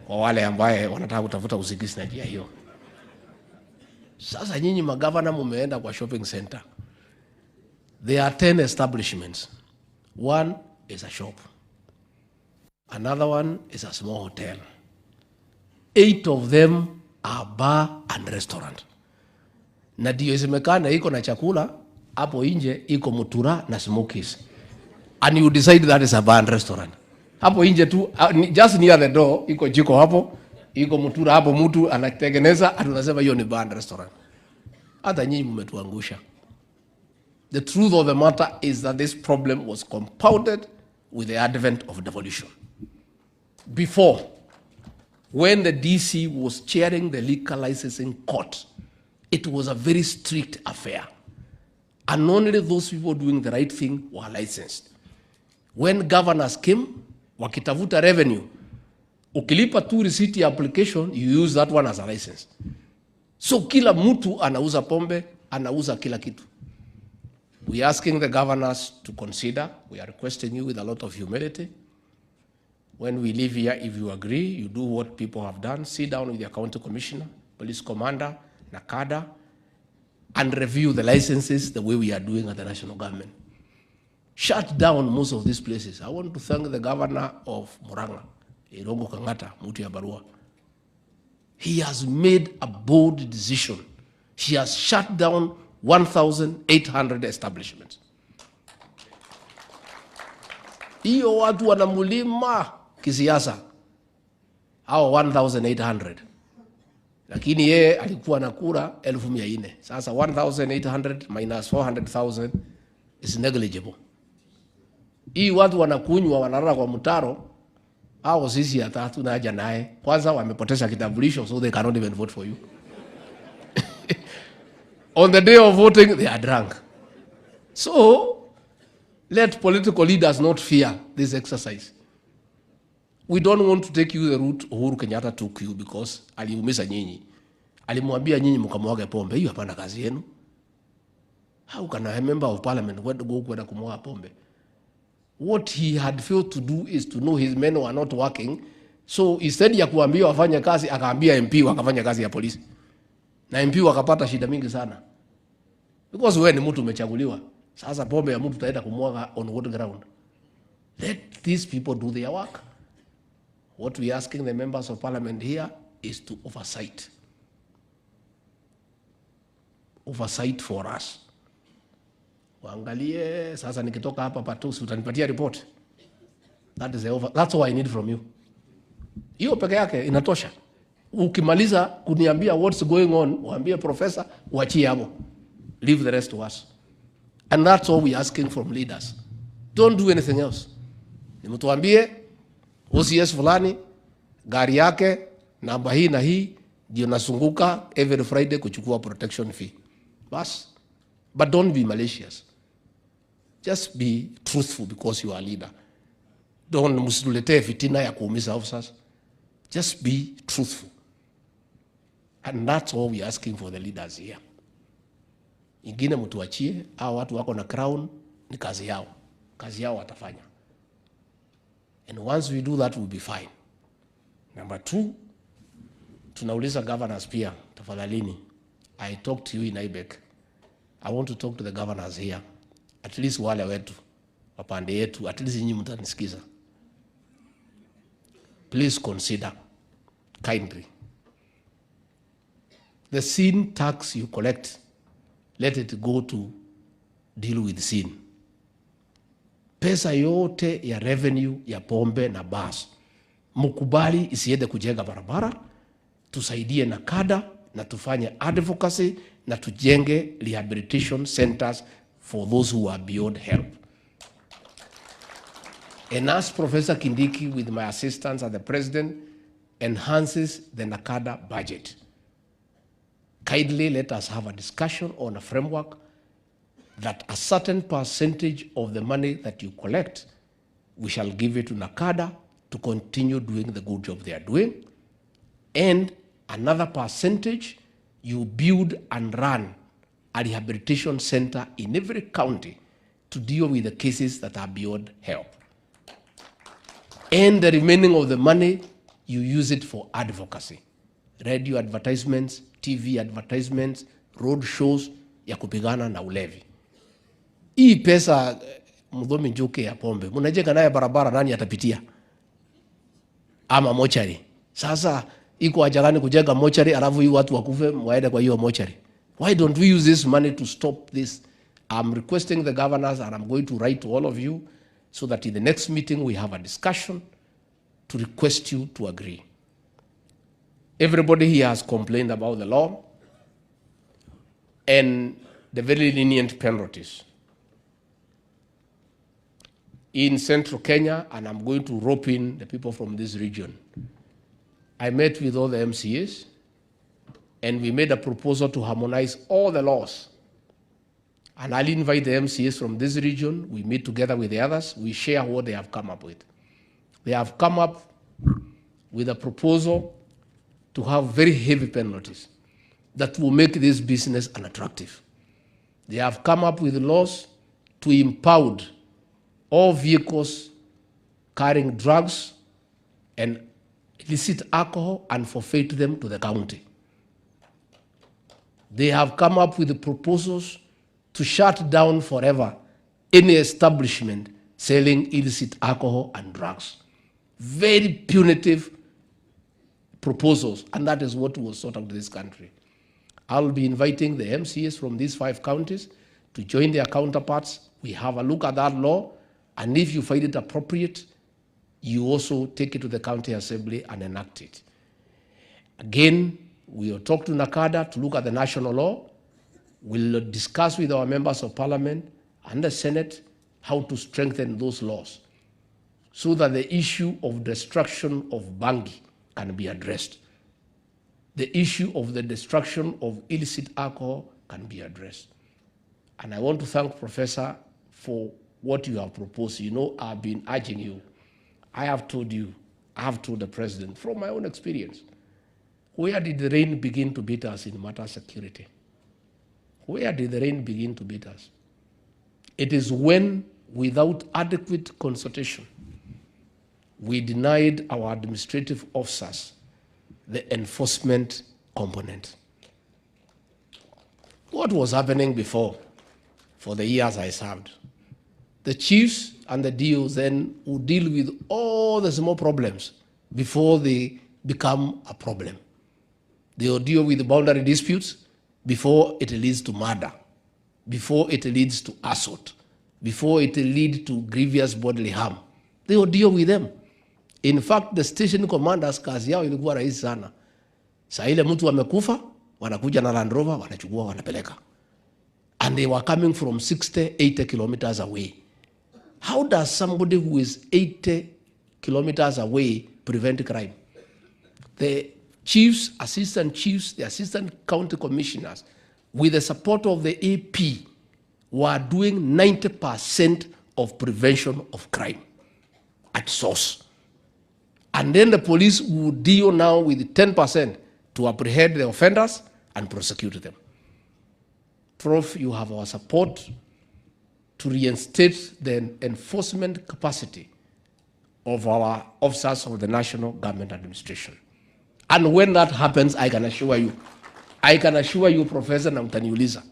Kwa wale ambaye wanataka kutafuta usingizi na njia hiyo. Sasa nyinyi magavana mumeenda kwa shopping center. There are 10 establishments. One is a shop. Another one is a small hotel. 8 of them are bar and restaurant. Na ndio isemekana iko na chakula, hapo nje iko mutura na smokies. And you decide that is a bar and restaurant. Hapo nje tu, just near the door, iko jiko hapo, iko mutura hapo mtu anatengeneza, tunasema hiyo ni bar and restaurant. Hata nyinyi mmetuangusha. The truth of the matter is that this problem was compounded with the advent of devolution. Before, when the DC was chairing the liquor licensing court, it was a very strict affair. And only those people doing the right thing were licensed. When governors came, wakitafuta revenue, ukilipa tu receipt application, you use that one as a license. So kila mtu anauza pombe, anauza kila kitu. We are asking the governors to consider, we are requesting you with a lot of humility. When we leave here, if you agree, you do what people have done, sit down with your county commissioner, police commander, Nakada, and review the licenses the way we are doing at the national government. Shut down most of these places. I want to thank the governor of Murang'a, Irongo Kangata, Mutu ya Barua. He has made a bold decision. He has shut down 1,800 establishments. Hiyo watu wanamulima kisiasa. Hao 1,800. Lakini yeye alikuwa na kura 1,400. Sasa 1,800 minus 400,000 is negligible. Hii watu wanakunywa wanalala kwa mtaro, hao sisi hata tunaja naye. Kwanza wamepoteza kitambulisho, so they cannot even vote for you. On the day of voting, they are drunk. So, let political leaders not fear this exercise. We don't want to take you the route Uhuru Kenyatta took you because aliumiza nyinyi. Alimwambia nyinyi mkamwaga pombe. Hiyo hapana kazi yenu. How can a member of parliament go kwenda kumwaga pombe? What he had failed to do is to know his men were not working. So instead ya kuambia wafanye kazi, akaambia MP wakafanya kazi ya polisi. Na MP wakapata shida mingi sana. Because wewe ni mtu umechaguliwa. Sasa pombe ya mtu taenda kumwaga on what ground? Let these people do their work. What we are asking the members of parliament here is to oversight. Oversight for us. Waangalie, sasa nikitoka hapa patusi utanipatia report. That's all I need from you. Hiyo peke yake inatosha. Ukimaliza kuniambia what's going on, waambie professor, uachie hapo. Leave the rest to us. And that's all we're asking from leaders. Don't do anything else. Nimtuambie OCS fulani gari yake namba hii na hii ndio nasunguka every Friday kuchukua protection fee. Bas. But don't be malicious. Just be truthful because you are a leader. Don't msituletee fitina ya kuumiza officers. Just be truthful. And that's all we're asking for the leaders here. Ingine mtuachie, hao watu wako na crown ni kazi yao. Kazi yao watafanya. And once we do that, we'll be fine. Number 2, tunauliza governors pia, tafadhalini. I talked to you in IBEC. I want to talk to the governors here. At least wale wetu, wapande yetu, at least nyinyi mtanisikiza. Please consider kindly. The sin tax you collect, let it go to deal with sin. Pesa yote ya revenue ya pombe na bas, mukubali isiende kujenga barabara, tusaidie na kada, na tufanye advocacy, na tujenge rehabilitation centers for those who are beyond help. And as Professor Kindiki, with my assistance and the President, enhances the NACADA budget, kindly let us have a discussion on a framework that a certain percentage of the money that you collect, we shall give it to NACADA to continue doing the good job they are doing. And another percentage, you build and run a rehabilitation center in every county to deal with the cases that are beyond help. And the remaining of the money, you use it for advocacy. Radio advertisements, TV advertisements, road shows ya kupigana na ulevi. Hii pesa mdhomi njuke ya pombe, munajenga naye barabara, nani atapitia? Ama mochari. Sasa iko haja gani kujenga mochari alafu hii watu wakufe waende kwa hiyo mochari? Why don't we use this money to stop this? I'm requesting the governors, and I'm going to write to all of you so that in the next meeting we have a discussion to request you to agree. Everybody here has complained about the law and the very lenient penalties. In central Kenya, and I'm going to rope in the people from this region, I met with all the MCAs, and we made a proposal to harmonize all the laws. And I'll invite the MCAs from this region. We meet together with the others. We share what they have come up with. They have come up with a proposal to have very heavy penalties that will make this business unattractive. They have come up with laws to impound all vehicles carrying drugs and illicit alcohol and forfeit them to the county. They have come up with the proposals to shut down forever any establishment selling illicit alcohol and drugs. Very punitive proposals, and that is what will sort out this country. I'll be inviting the MCAs from these 5 counties to join their counterparts. We have a look at that law, and if you find it appropriate, you also take it to the county assembly and enact it. Again, we will talk to NACADA to look at the national law. We'll discuss with our members of parliament and the Senate how to strengthen those laws so that the issue of destruction of Bangi can be addressed. The issue of the destruction of illicit alcohol can be addressed. And I want to thank Professor for what you have proposed. You know, I've been urging you. I have told you, I have told the President from my own experience, where did the rain begin to beat us in matter of security? Where did the rain begin to beat us? It is when, without adequate consultation, we denied our administrative officers the enforcement component. What was happening before, for the years I served? The chiefs and the DOs then would deal with all the small problems before they become a problem. They will deal with the boundary disputes before it leads to murder. before it leads to assault, before it leads to grievous bodily harm. They will deal with them. In fact, the station commanders kazi yao ilikuwa rahisi sana. Saa ile mtu amekufa, wanakuja na Land Rover, wanachukua, wanapeleka. And they were coming from 60, 80 kilometers away. How does somebody who is 80 kilometers away prevent crime? The chiefs, assistant chiefs, the assistant county commissioners, with the support of the AP, were doing 90% of prevention of crime at source. And then the police would deal now with 10% to apprehend the offenders and prosecute them. Prof, you have our support to reinstate the enforcement capacity of our officers of the National Government Administration. And when that happens, I can assure you, Professor, na mtaniuliza,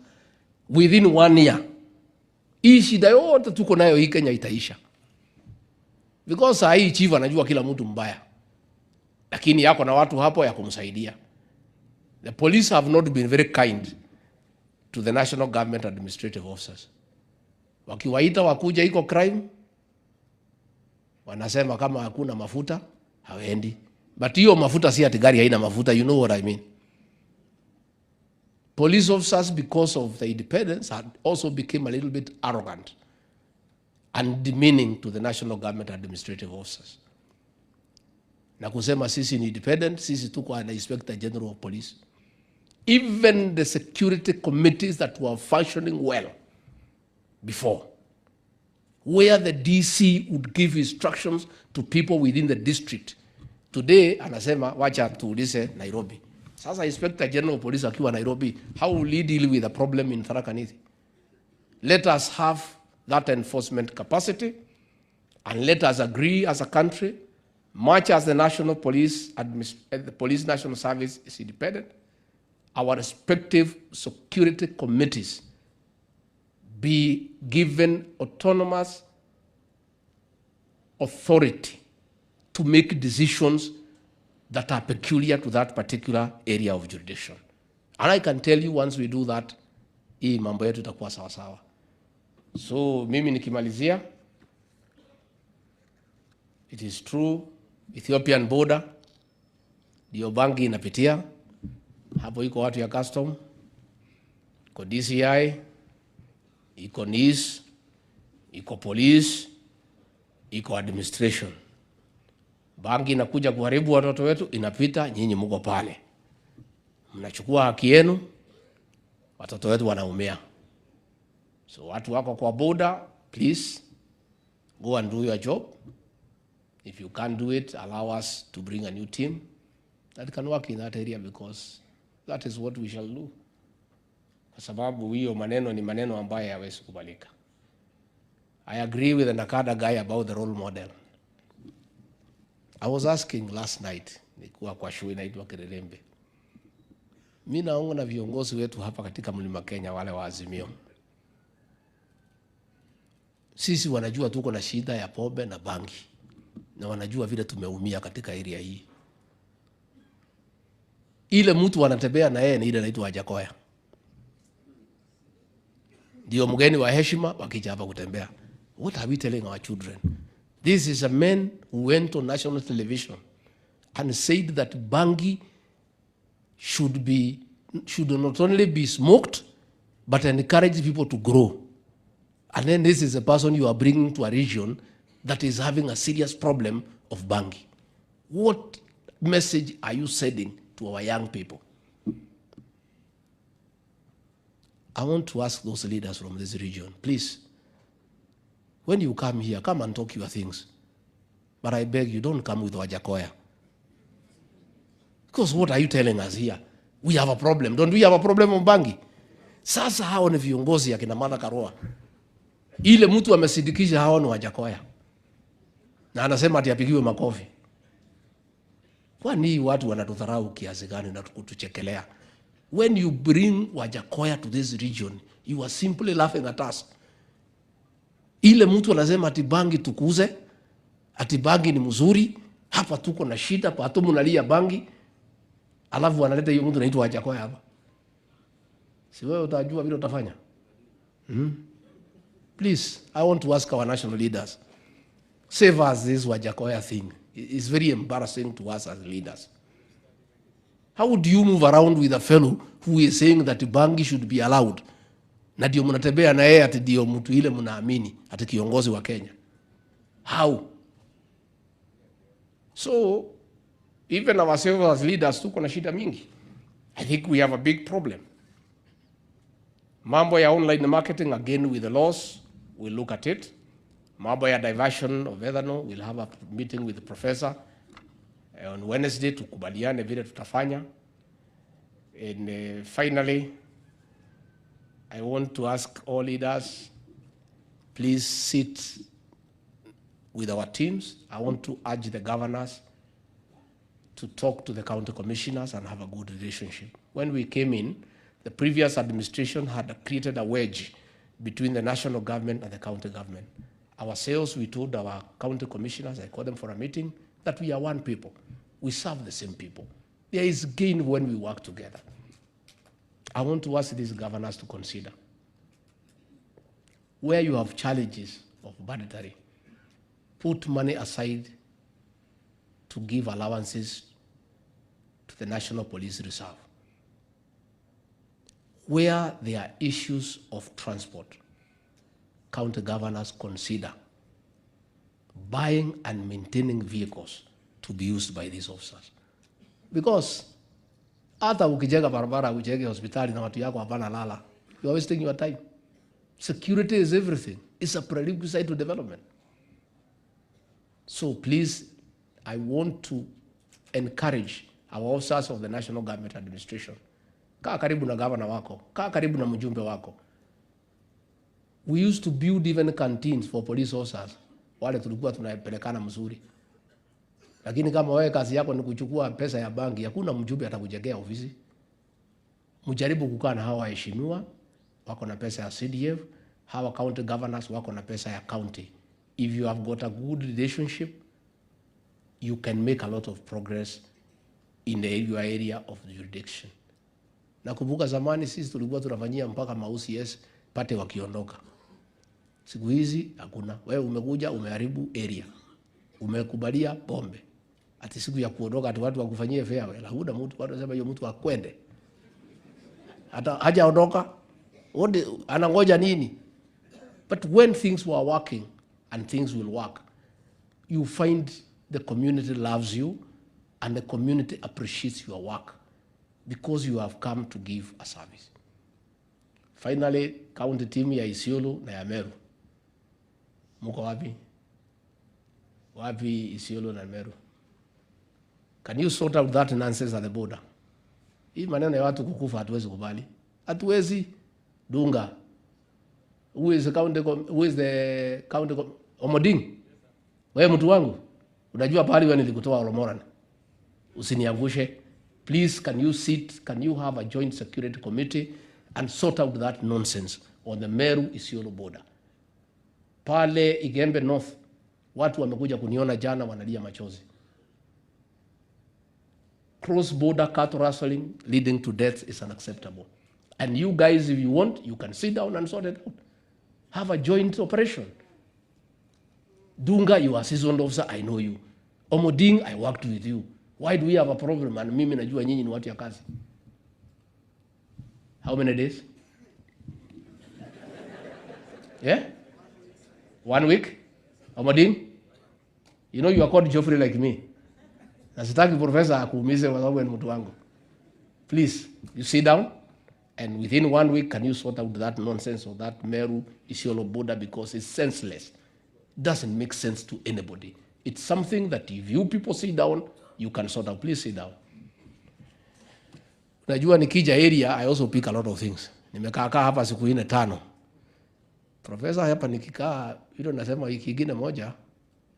within 1 year, hii shida yote tuko nayo hii Kenya itaisha. Because saa hii chief anajua kila mtu mbaya, lakini yako na watu hapo ya kumsaidia. The police have not been very kind to the National Government Administrative Officers. Wakiwaita wakuja iko crime, wanasema kama hakuna mafuta, hawendi. But hiyo mafuta si ati gari haina mafuta, you know what I mean. Police officers, because of the independence, had also became a little bit arrogant and demeaning to the National Government Administrative Officers. Na kusema sisi ni independent, sisi tuko na Inspector General of Police. Even the security committees that were functioning well before, where the DC would give instructions to people within the district. Today, anasema, wacha tuulize Nairobi. Sasa Inspector General of Police akiwa Nairobi, how will he deal with the problem in Tharaka Nithi? Let us have that enforcement capacity, and let us agree as a country, much as the National Police, the Police National Service is independent, our respective security committees be given autonomous authority to make decisions that are peculiar to that particular area of jurisdiction. And I can tell you, once we do that, hii mambo yetu itakuwa sawa sawa. So mimi nikimalizia, it is true, Ethiopian border, ndio bangi inapitia. Hapo iko watu ya custom, iko DCI, iko NIS, iko police, iko administration. Bangi inakuja kuharibu watoto wetu, inapita, nyinyi mko pale. Mnachukua haki yenu, watoto wetu wanaumia. So watu wako kwa border, please go and do your job. If you can't do it, allow us to bring a new team that can work in that area, because that is what we shall do. Kwa sababu hiyo maneno ni maneno ambayo hayawezi kubalika. I agree with the Nakada guy about the role model. I was asking last night, nikuwa kwa show inaitwa Kirubia. Mimi naona viongozi wetu hapa katika Mlima Kenya, wale wa Azimio, sisi wanajua tuko na shida ya pombe na bangi, na wanajua vile tumeumia katika area hii. Ile mtu wanatembea na yeye ni ile anaitwa Gachagua. Ndio mgeni wa heshima wakija hapa kutembea. What are we telling our children? This is a man who went on national television and said that bangi should not only be smoked, but encourage people to grow. And then this is a person you are bringing to a region that is having a serious problem of bangi. What message are you sending to our young people? I want to ask those leaders from this region, please, when you come here, come and talk your things. But I beg you, don't come with Gachagua. Because what are you telling us here? We have a problem. Don't we have a problem on bangi? Sasa hao ni viongozi ya kina Martha Karua. Ile mtu amesindikisha hao ni Gachagua. Na anasema ati apigiwe makofi. Kwani watu wanatudharau kiasi gani na kutuchekelea? When you bring Gachagua to this region, you are simply laughing at us. Ile mtu anasema ati bangi tukuze, ati bangi ni mzuri, hapa tuko na shida, pato mnalia bangi, alafu analeta hiyo mtu anaitwa Gachagua hapa. Si wewe utajua vile utafanya? Please, I want to ask our national leaders, save us this Wajakoya thing. It's very embarrassing to us as leaders. How would you move around with a fellow who is saying that bangi should be allowed? Na ndio mnatembea na yeye ati ndio mtu ile mnaamini ati kiongozi wa Kenya. How? So, even ourselves as leaders tuko na shida mingi. I think we have a big problem. Mambo ya online marketing, again with the laws, we'll look at it. Mambo ya diversion of ethanol, we'll have a meeting with the professor on Wednesday tukubaliane vile tutafanya. And finally, I want to ask all leaders, please sit with our teams. I want to urge the governors to talk to the county commissioners and have a good relationship. When we came in, the previous administration had created a wedge between the national government and the county government. Ourselves, we told our county commissioners, I called them for a meeting, that we are one people. We serve the same people. There is gain when we work together. I want to ask these governors to consider where you have challenges of budgetary, put money aside to give allowances to the National Police Reserve. Where there are issues of transport, county governors consider buying and maintaining vehicles to be used by these officers. Because hata ukijenga barabara, ujenge hospitali na watu yako hapana lala, you are wasting your time. Security is everything. It's a prerequisite to development. So please, I want to encourage our officers of the National Government Administration. Kaa karibu na governor wako, kaa karibu na mjumbe wako. We used to build even canteens for police officers. Wale tulikuwa tunapelekana mzuri. Lakini kama wewe kazi yako ni kuchukua pesa ya banki, hakuna mjumbe atakujengea ofisi. Mjaribu kukaa na hawa waheshimiwa, wako na pesa ya CDF, hawa county governors wako na pesa ya county. If you have got a good relationship, you can make a lot of progress in your area of jurisdiction. Nakumbuka zamani sisi tulikuwa tunafanyia mpaka ma-OCS pate wakiondoka. Siku hizi hakuna. Wewe umekuja umeharibu area. Umekubalia pombe. Ati siku ya kuondoka ati watu wakufanyie farewell. Hakuna mtu watu wanasema hiyo mtu akwende. Hata hajaondoka. Anangoja nini? But when things were working and things will work, you find the community loves you and the community appreciates your work because you have come to give a service. Finally, county team ya Isiolo na ya Meru. Muko wapi? Wapi Isiolo na Meru? Can you sort out that nonsense at the border? Hii maneno ya watu kukufa hatuwezi kubali. Hatuwezi. Dunga. Who is the county Omoding? Wewe mtu wangu. Unajua pahali wewe nilikutoa Olomoran. Usiniangushe. Please, can you sit, can you have a joint security committee and sort out that nonsense on the Meru-Isiolo border? Pale Igembe North, watu wamekuja kuniona jana wanalia machozi. Cross-border cattle rustling leading to death is unacceptable. And you guys, if you want, you can sit down and sort it out. Have a joint operation. Dunga, you are a seasoned officer, I know you. Omoding, I worked with you. Why do we have a problem? And mimi najua nyinyi ni watu ya kazi. How many days? Yeah? 1 week? Omoding? You know you are called Geoffrey like me. Nasitaki professor akuumize kwa sababu ni mtu wangu. Please, you sit down and within 1 week can you sort out that nonsense of that Meru-Isiolo border because it's senseless. It doesn't make sense to anybody. It's something that if you people sit down, you can sort out. Please sit down. Najua nikija area, I also pick a lot of things. Nimekaa hapa siku 4-5. Professor hapa nikikaa, hilo nasema wiki nyingine moja,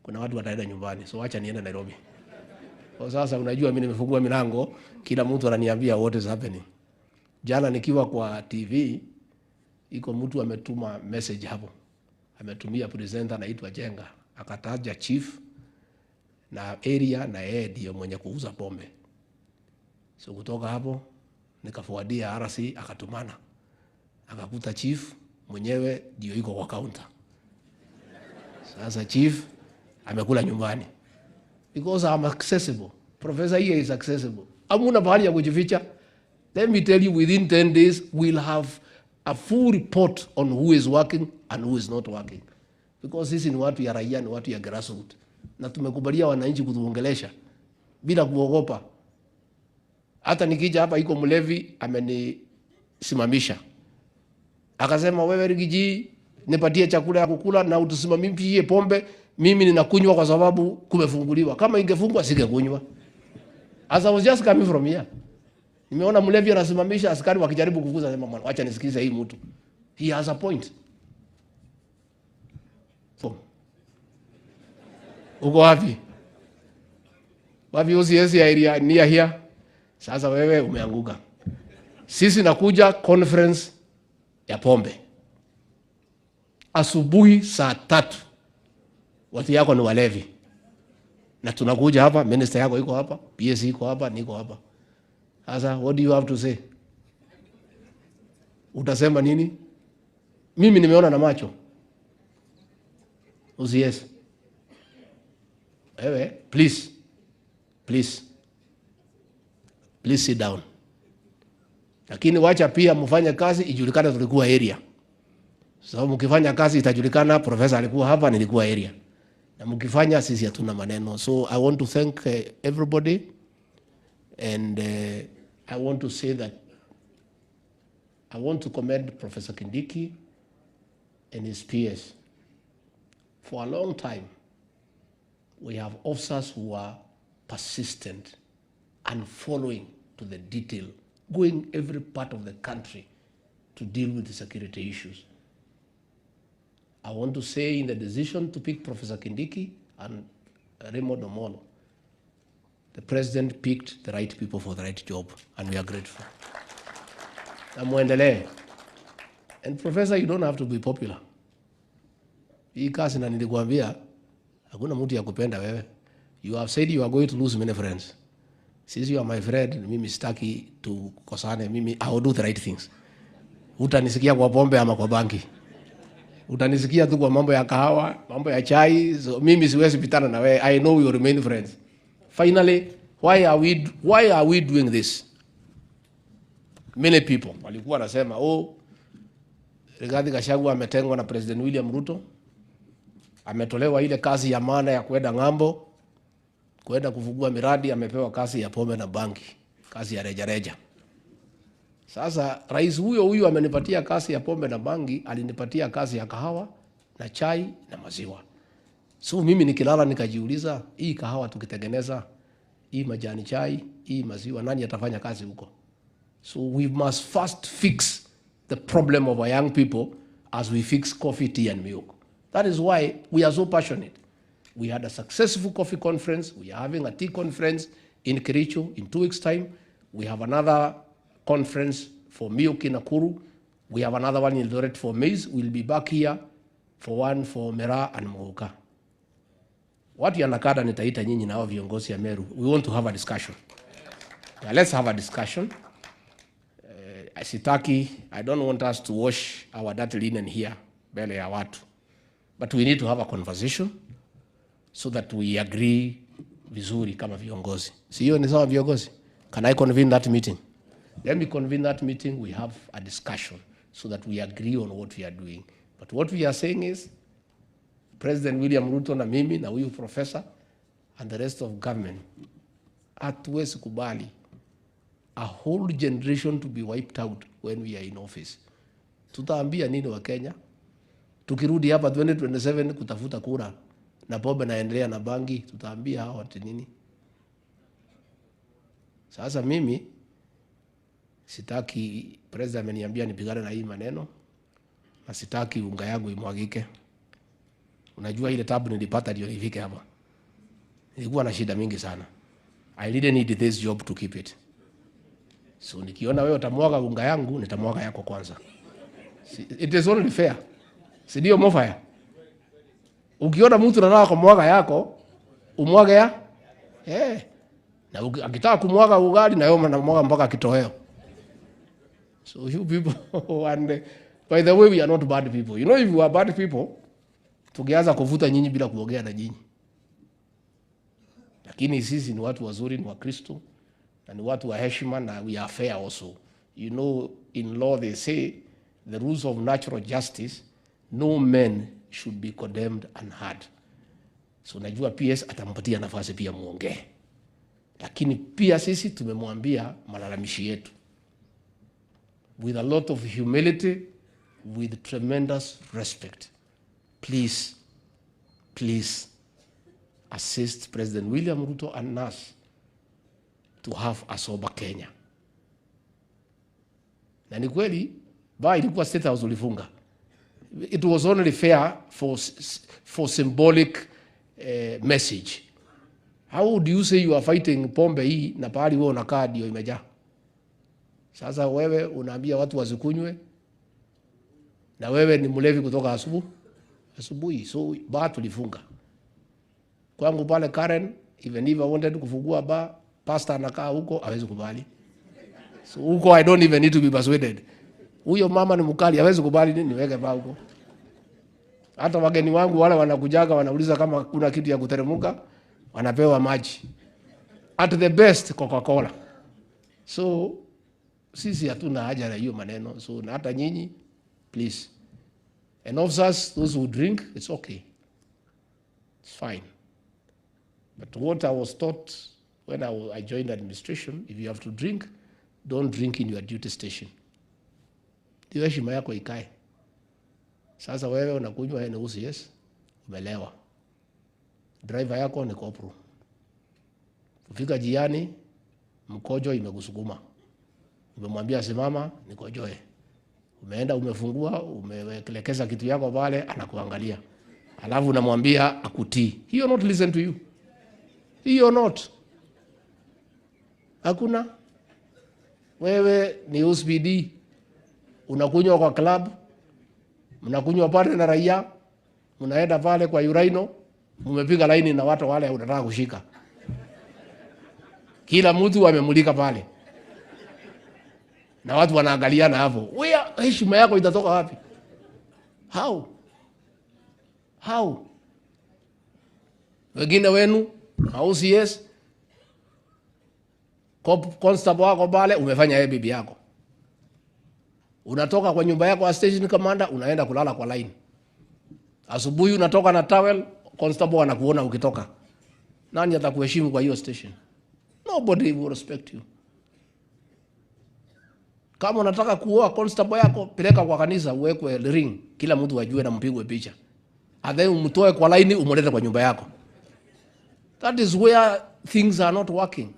kuna watu wataenda nyumbani. So acha niende Nairobi. Kwa sasa unajua mimi nimefungua milango, kila mtu ananiambia what is happening. Jana nikiwa kwa TV, iko mtu ametuma message hapo. Ametumia presenter anaitwa Jenga, akataja chief na area na yeye ndio mwenye kuuza pombe. So kutoka hapo nikafuadia RC akatumana. Akakuta chief, mwenyewe ndio yuko kwa counter. Sasa chief amekula nyumbani. Because I'm accessible. Professor here is accessible. Hamuna bahali ya kujificha. Let me tell you, within 10 days, we'll have a full report on who is working and who is not working. Because sisi ni watu ya raia, ni watu ya grassroots. Na tumekubalia wananchi kutuongelesha bila kuogopa. Hata nikija hapa iko mlevi amenisimamisha. Akasema wewe Rigiji, nipatie chakula ya kukula na utusimamishie pombe, mimi ninakunywa kwa sababu kumefunguliwa. Kama ingefungwa singekunywa. As I was just coming from here. Nimeona mlevi anasimamisha, askari wakijaribu kukuza, sema mwana, acha nisikize hii mtu. He has a point. So, uko wapi? Wapi OCS area near here? Sasa wewe umeanguka. Sisi nakuja conference ya pombe. Asubuhi saa 3. Watu yako ni walevi. Na tunakuja hapa, minister yako iko hapa, PS iko hapa, niko hapa. Sasa what do you have to say? Utasema nini? Mimi nimeona na macho. OCS. Ewe, please sit down. Lakini wacha pia mfanye kazi ijulikane tulikuwa area. Sababu mkifanya kazi itajulikana professor alikuwa hapa, nilikuwa area. Na mkifanya sisi hatuna maneno. So I want to thank everybody, and I want to say that I want to commend Professor Kindiki and his peers. For a long time, we have officers who are persistent and following to the detail, going every part of the country to deal with the security issues. I want to say in the decision to pick Professor Kindiki and Raymond Omolo, the president picked the right people for the right job, and we are grateful. And Professor, you don't have to be popular. Hii kazi na nilikuambia, hakuna mtu ya kupenda wewe. You have said you are going to lose many friends. Since you are my friend, mimi sitaki tukosane, mimi I will do the right things. Utanisikia kwa pombe ama kwa banki. Utanisikia tu kwa mambo ya kahawa, mambo ya chai, so mimi siwezi pitana na wewe. I know we will remain friends. Finally, why are we doing this? Many people walikuwa wanasema, Gachagua ametengwa na President William Ruto. Ametolewa ile kazi ya maana ya kwenda ng'ambo, kwenda kufungua miradi, amepewa kazi ya pombe na banki, kazi ya reja. Sasa rais huyo amenipatia kazi ya pombe na banki, alinipatia kazi ya kahawa na chai na maziwa. So mimi nikilala nikajiuliza, hii kahawa tukitengeneza, hii majani chai, hii maziwa, nani atafanya kazi huko? So we must first fix the problem of our young people as we fix coffee, tea and milk. That is why we are so passionate. We had a successful coffee conference. We are having a tea conference in Kericho in 2 weeks' time. We have another conference for milk in Nakuru. We have another one in Eldoret for maize. We'll be back here for one for Mera and Moka. Watu ya Nakada nitaita nyinyi na hao viongozi ya Meru. We want to have a discussion. Yeah, let's have a discussion. I don't want us to wash our dirty linen here mbele ya watu. But we need to have a conversation so that we agree vizuri kama viongozi. Sio ni sawa viongozi? Can I convene that meeting? Let me convene that meeting. We have a discussion so that we agree on what we are doing. But what we are saying is, President William Ruto na mimi na huyu professor and the rest of government, hatuwezi kubali a whole generation to be wiped out when we are in office. Tutaambia nini wa Kenya? Tukirudi hapa 2027 kutafuta kura na pombe naendelea na bangi, tutaambia hao watu nini? Sasa mimi sitaki president ameniambia nipigane na hii maneno, na sitaki unga yangu imwagike. Unajua ile tabu nilipata ndio nifike hapa. Nilikuwa na shida mingi sana. I didn't need this job to keep it. So nikiona wewe utamwaga unga yangu, nitamwaga yako kwanza. It is only fair. Si ndio mofaya? Ukiona mtu anataka kumwaga yako, umwage ya? Na akitaka kumwaga ugali na yeye anamwaga mpaka kitoweo. So you people, and By the way, we are not bad people. You know, if we are bad people, tungeanza kuvuta nyinyi bila kuongea na nyinyi. Lakini sisi ni watu wazuri, ni Wakristo, na ni watu wa heshima, na we are fair also. You know, in law they say the rules of natural justice, no man should be condemned unheard. So najua PS atampatia nafasi pia muongee. Lakini pia sisi tumemwambia malalamishi yetu. With a lot of humility, with tremendous respect. Please, please assist President William Ruto and us to have a sober Kenya. Na ni kweli, ilikuwa State House ulifunga. It was only fair for symbolic message. How would you say you are fighting pombe hii na pahali wewe unakaa ndio imejaa? Sasa wewe unaambia watu wasikunywe na wewe ni mlevi kutoka asubuhi. So bar tulifunga. Kwangu pale Karen, even if I wanted kufungua bar, pastor anakaa huko hawezi kubali. So huko I don't even need to be persuaded. Huyo mama ni mkali, hawezi kubali nini niweke bar huko. Hata wageni wangu wale wanakujaga wanauliza kama kuna kitu ya kuteremuka, wanapewa maji. At the best Coca-Cola. So sisi hatuna haja na hiyo maneno. So na hata nyinyi, please. And officers, those who drink, it's okay. It's fine. But what I was taught when I joined administration, if you have to drink, don't drink in your duty station. Ndio heshima yako ikae. Sasa wewe unakunywa ni OCS, umelewa. Driver yako ni kopro. Kufika jiani, mkojo imekusukuma. Umemwambia simama, nikojoe. Umeenda umefungua, umekelekeza kitu yako pale, anakuangalia. Alafu unamwambia akutii. He will not listen to you. He will not. Hakuna. Wewe ni USBD. Unakunywa kwa club. Mnakunywa pale na raia. Mnaenda pale kwa Uraino. Mmepiga laini na watu wale unataka kushika. Kila mtu amemulika pale. Na watu wanaangaliana hapo. Wewe heshima yako itatoka wapi? How? Wengine wenu na OCS constable wako pale umefanya yeye bibi yako. Unatoka kwa nyumba yako ya station commander unaenda kulala kwa line. Asubuhi unatoka na towel, constable anakuona ukitoka. Nani atakuheshimu kwa hiyo station? Nobody will respect you. Kama unataka kuoa constable yako, peleka kwa kanisa uwekwe ring, kila mtu ajue na mpigwe picha. Adhe umtoe kwa line umlete kwa nyumba yako. That is where things are not working.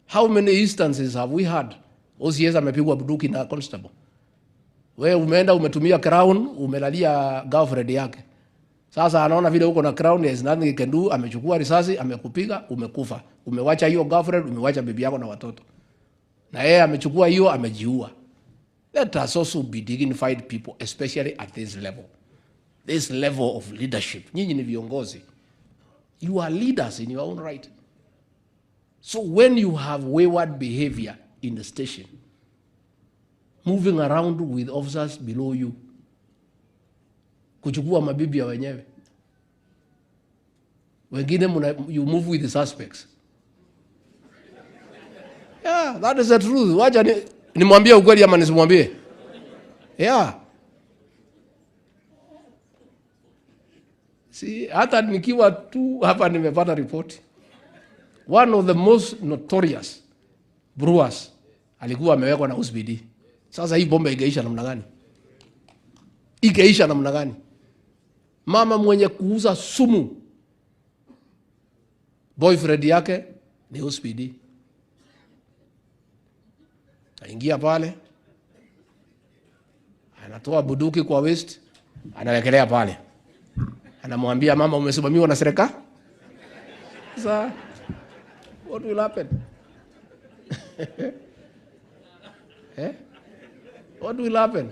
How many instances have we had? OCS amepigwa bunduki na constable. Wewe umeenda umetumia crown, umelalia girlfriend yake. Sasa anaona vile uko na crown, there is nothing he can do, amechukua risasi, amekupiga, umekufa. Umewacha hiyo girlfriend, umewacha bibi yako na watoto. Na yeye amechukua hiyo, amejiua. Let us also be dignified people, especially at this level. This level of leadership. Nyinyi ni viongozi. You are leaders in your own right. So when you have wayward behavior in the station, moving around with officers below you, kuchukua mabibi ya wenyewe, wengine you move with the suspects. Yeah, that is the truth. Wacha nimwambie ukweli ama nisimwambie? Yeah. See, hata nikiwa tu hapa nimepata report. One of the most notorious brewers alikuwa amewekwa na USBD. Sasa hii bomba ingeisha namna gani? Ingeisha namna gani? Mama mwenye kuuza sumu, boyfriend yake ni USBD. Aingia pale, anatoa bunduki kwa waist, anawekelea pale. Anamwambia mama umesimamiwa na serikali? Sasa what will happen? What will happen?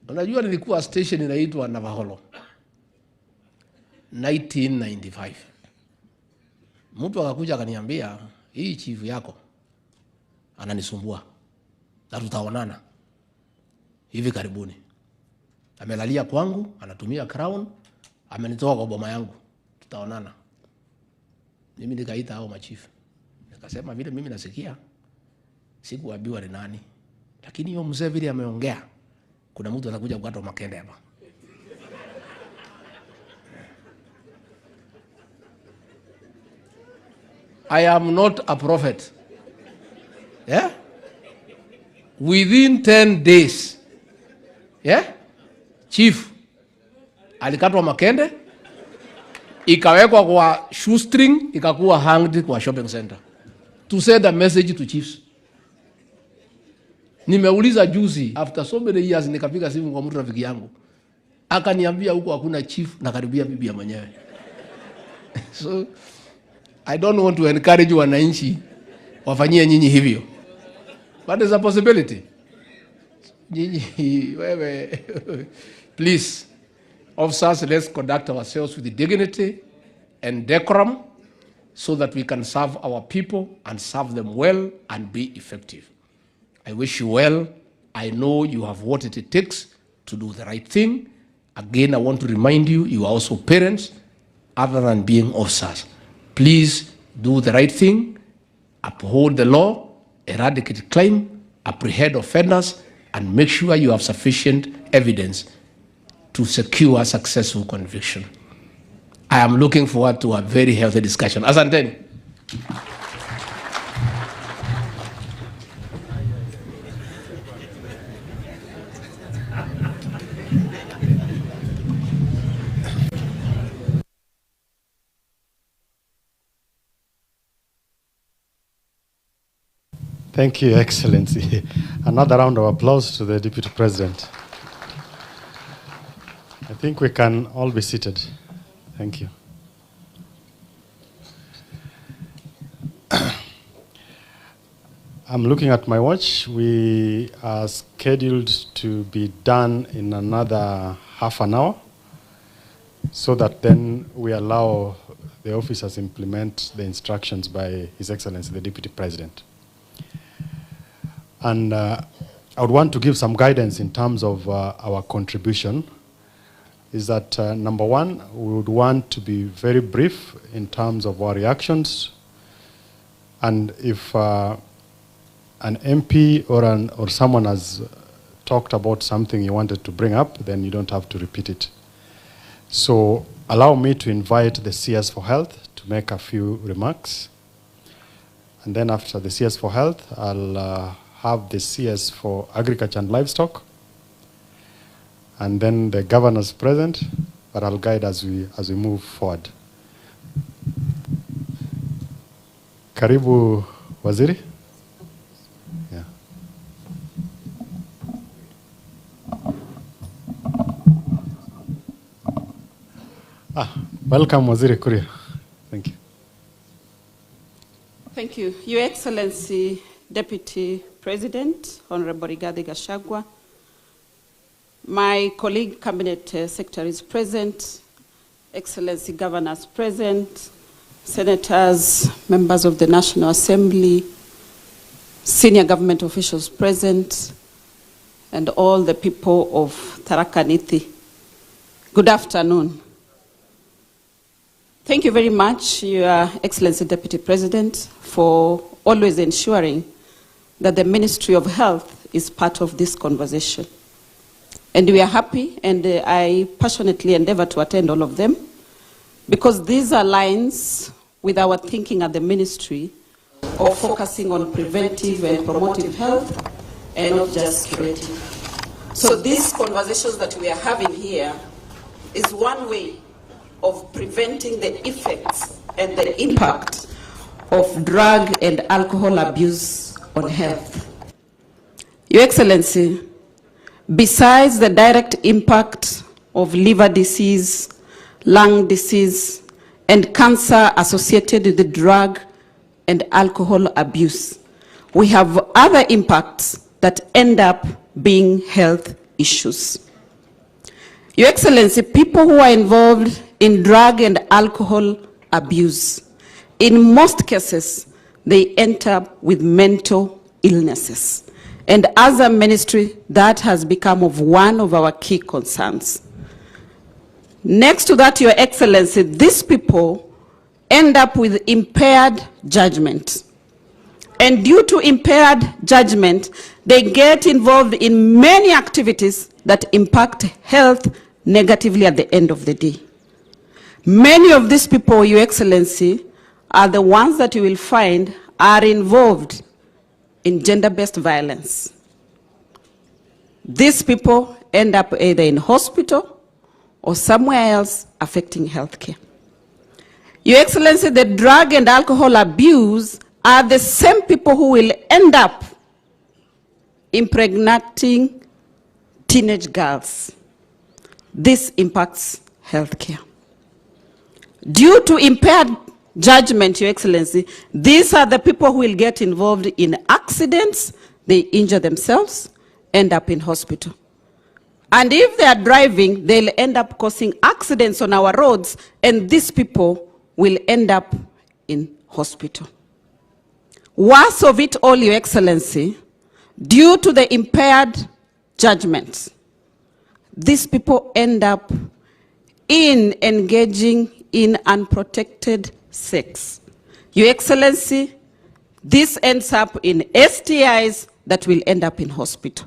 Unajua nilikuwa station inaitwa Navaholo 1995. Mtu akakuja akaniambia, hii chief yako ananisumbua na tutaonana hivi karibuni. Amelalia kwangu, anatumia crown, amenitoa kwa boma yangu, tutaonana. Mimi nikaita hao machifu, nikasema vile mimi nasikia, sikuambiwa ni nani, lakini hiyo mzee vile ameongea, kuna mtu anakuja kukata makende hapa. I am not a prophet. Yeah? Within 10 days, yeah? Chief alikatwa makende, ikawekwa kwa shoestring, ikakuwa hanged kwa shopping center. To send a message to chiefs. Nimeuliza juzi, after so many years, nikapiga simu kwa mtu rafiki yangu, akaniambia huko hakuna chief na karibia bibi ya mwenyewe. So I don't want to encourage wananchi wafanyie nyinyi hivyo, but there's a possibility. Nyinyi wewe, please, officers, let's conduct ourselves with dignity and decorum so that we can serve our people and serve them well and be effective. I wish you well. I know you have what it takes to do the right thing. Again, I want to remind you, you are also parents other than being officers. Please do the right thing, uphold the law, eradicate crime, apprehend offenders, and make sure you have sufficient evidence to secure successful conviction. I am looking forward to a very healthy discussion. Asanteni. Thank you, Excellency. Another round of applause to the Deputy President. I think we can all be seated. Thank you. I'm looking at my watch. We are scheduled to be done in another half an hour, so that then we allow the officers implement the instructions by His Excellency, the Deputy President. And I would want to give some guidance in terms of our contribution. Is that number one, we would want to be very brief in terms of our reactions. And if an MP or someone has talked about something you wanted to bring up, then you don't have to repeat it. So allow me to invite the CS for Health to make a few remarks. And then after the CS for Health, I'll have the CS for Agriculture and Livestock, and then the governors present, but I'll guide as we move forward. Karibu Waziri. Yeah. Welcome Waziri Kuria. Thank you. Thank you. Your Excellency, Deputy President, Honorable Gachagua, my colleague Cabinet Secretary is present, Excellency Governors present, Senators, members of the National Assembly, senior government officials present, and all the people of Tharaka Nithi. Good afternoon. Thank you very much, Your Excellency Deputy President, for always ensuring that the Ministry of Health is part of this conversation. And we are happy, and I passionately endeavor to attend all of them, because these aligns with our thinking at the Ministry of focusing on preventive and promotive health and not just curative. So these conversations that we are having here is one way of preventing the effects and the impact of drug and alcohol abuse on health. Your Excellency, besides the direct impact of liver disease, lung disease, and cancer associated with the drug and alcohol abuse, we have other impacts that end up being health issues. Your Excellency, people who are involved in drug and alcohol abuse in most cases, they end up with mental illnesses. And as a ministry, that has become one of our key concerns. Next to that, Your Excellency, these people end up with impaired judgment. And due to impaired judgment, they get involved in many activities that impact health negatively at the end of the day. Many of these people, Your Excellency, are the ones that you will find are involved in gender-based violence. These people end up either in hospital or somewhere else affecting healthcare. Your Excellency, the drug and alcohol abuse are the same people who will end up impregnating teenage girls. This impacts healthcare. Due to impaired judgment, Your Excellency, these are the people who will get involved in accidents, they injure themselves, end up in hospital. And if they are driving, they'll end up causing accidents on our roads, and these people will end up in hospital. Worst of it all, Your Excellency, due to the impaired judgment, these people end up in engaging in unprotected sex. Your Excellency, this ends up in STIs that will end up in hospital.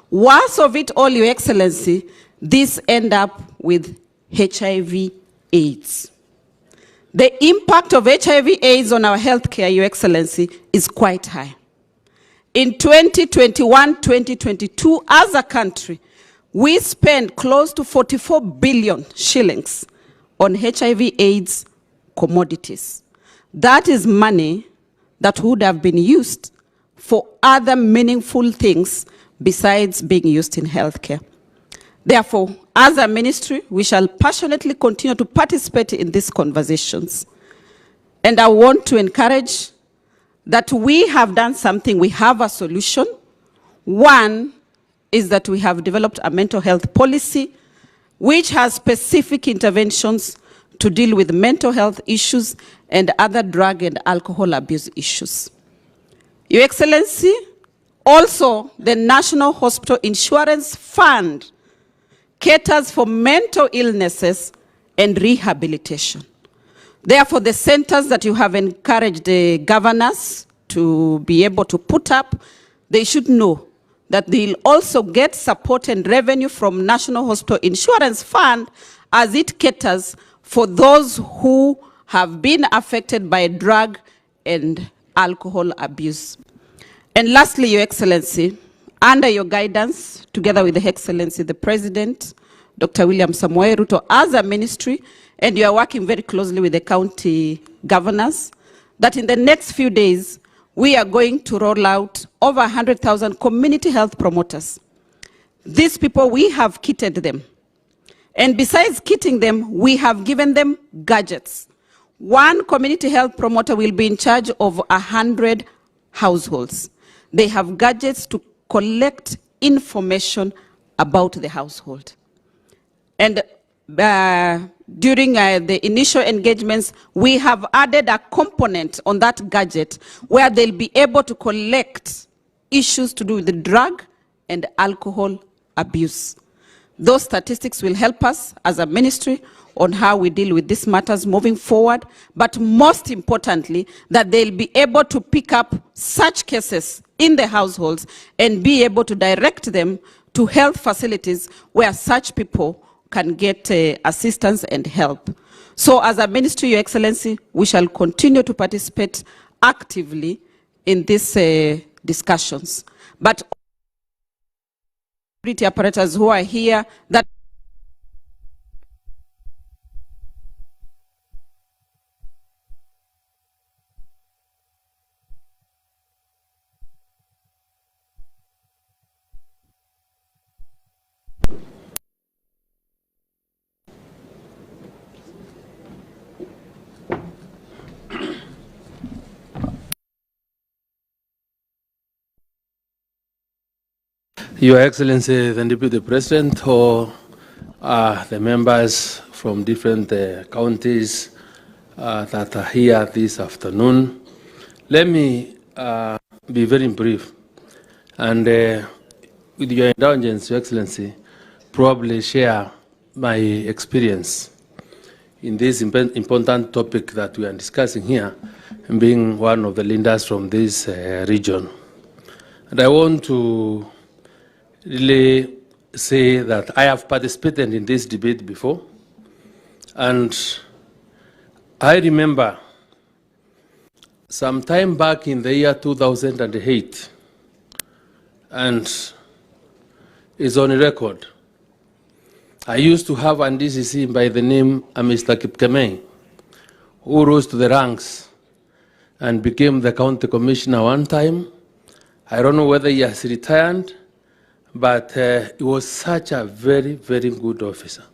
Worst of it all, Your Excellency, this end up with HIV/AIDS. The impact of HIV/AIDS on our healthcare, Your Excellency, is quite high. In 2021-2022, as a country, we spent close to 44 billion shillings on HIV/AIDS commodities. That is money that would have been used for other meaningful things besides being used in healthcare. Therefore, as a ministry, we shall passionately continue to participate in these conversations. And I want to encourage that we have done something, we have a solution. One is that we have developed a mental health policy which has specific interventions to deal with mental health issues and other drug and alcohol abuse issues. Your Excellency, also the National Hospital Insurance Fund caters for mental illnesses and rehabilitation. Therefore, the centers that you have encouraged the governors to be able to put up, they should know that they'll also get support and revenue from National Hospital Insurance Fund as it caters for those who have been affected by drug and alcohol abuse. And lastly, Your Excellency, under your guidance, together with the Excellency, the President, Dr. William Samoei Ruto, as a ministry, and you are working very closely with the county governors, that in the next few days, we are going to roll out over 100,000 community health promoters. These people, we have kitted them. And besides kitting them, we have given them gadgets. One community health promoter will be in charge of 100 households. They have gadgets to collect information about the household. And during the initial engagements, we have added a component on that gadget where they'll be able to collect issues to do with the drug and alcohol abuse. Those statistics will help us as a ministry on how we deal with these matters moving forward, but most importantly, that they'll be able to pick up such cases in the households and be able to direct them to health facilities where such people can get assistance and help. So as a ministry, Your Excellency, we shall continue to participate actively in these discussions. But security apparatus who are here, that Your Excellency, the Deputy President, or the members from different counties, that are here this afternoon. Let me be very brief and, with your indulgence, Your Excellency, probably share my experience in this important topic that we are discussing here, being one of the leaders from this region. And I want to really say that I have participated in this debate before, and I remember some time back in the year 2008, and it's on record, I used to have an DCC by the name of Mr. Kipkemei, who rose to the ranks and became the county commissioner one time. I don't know whether he has retired, but he was such a very, very good officer.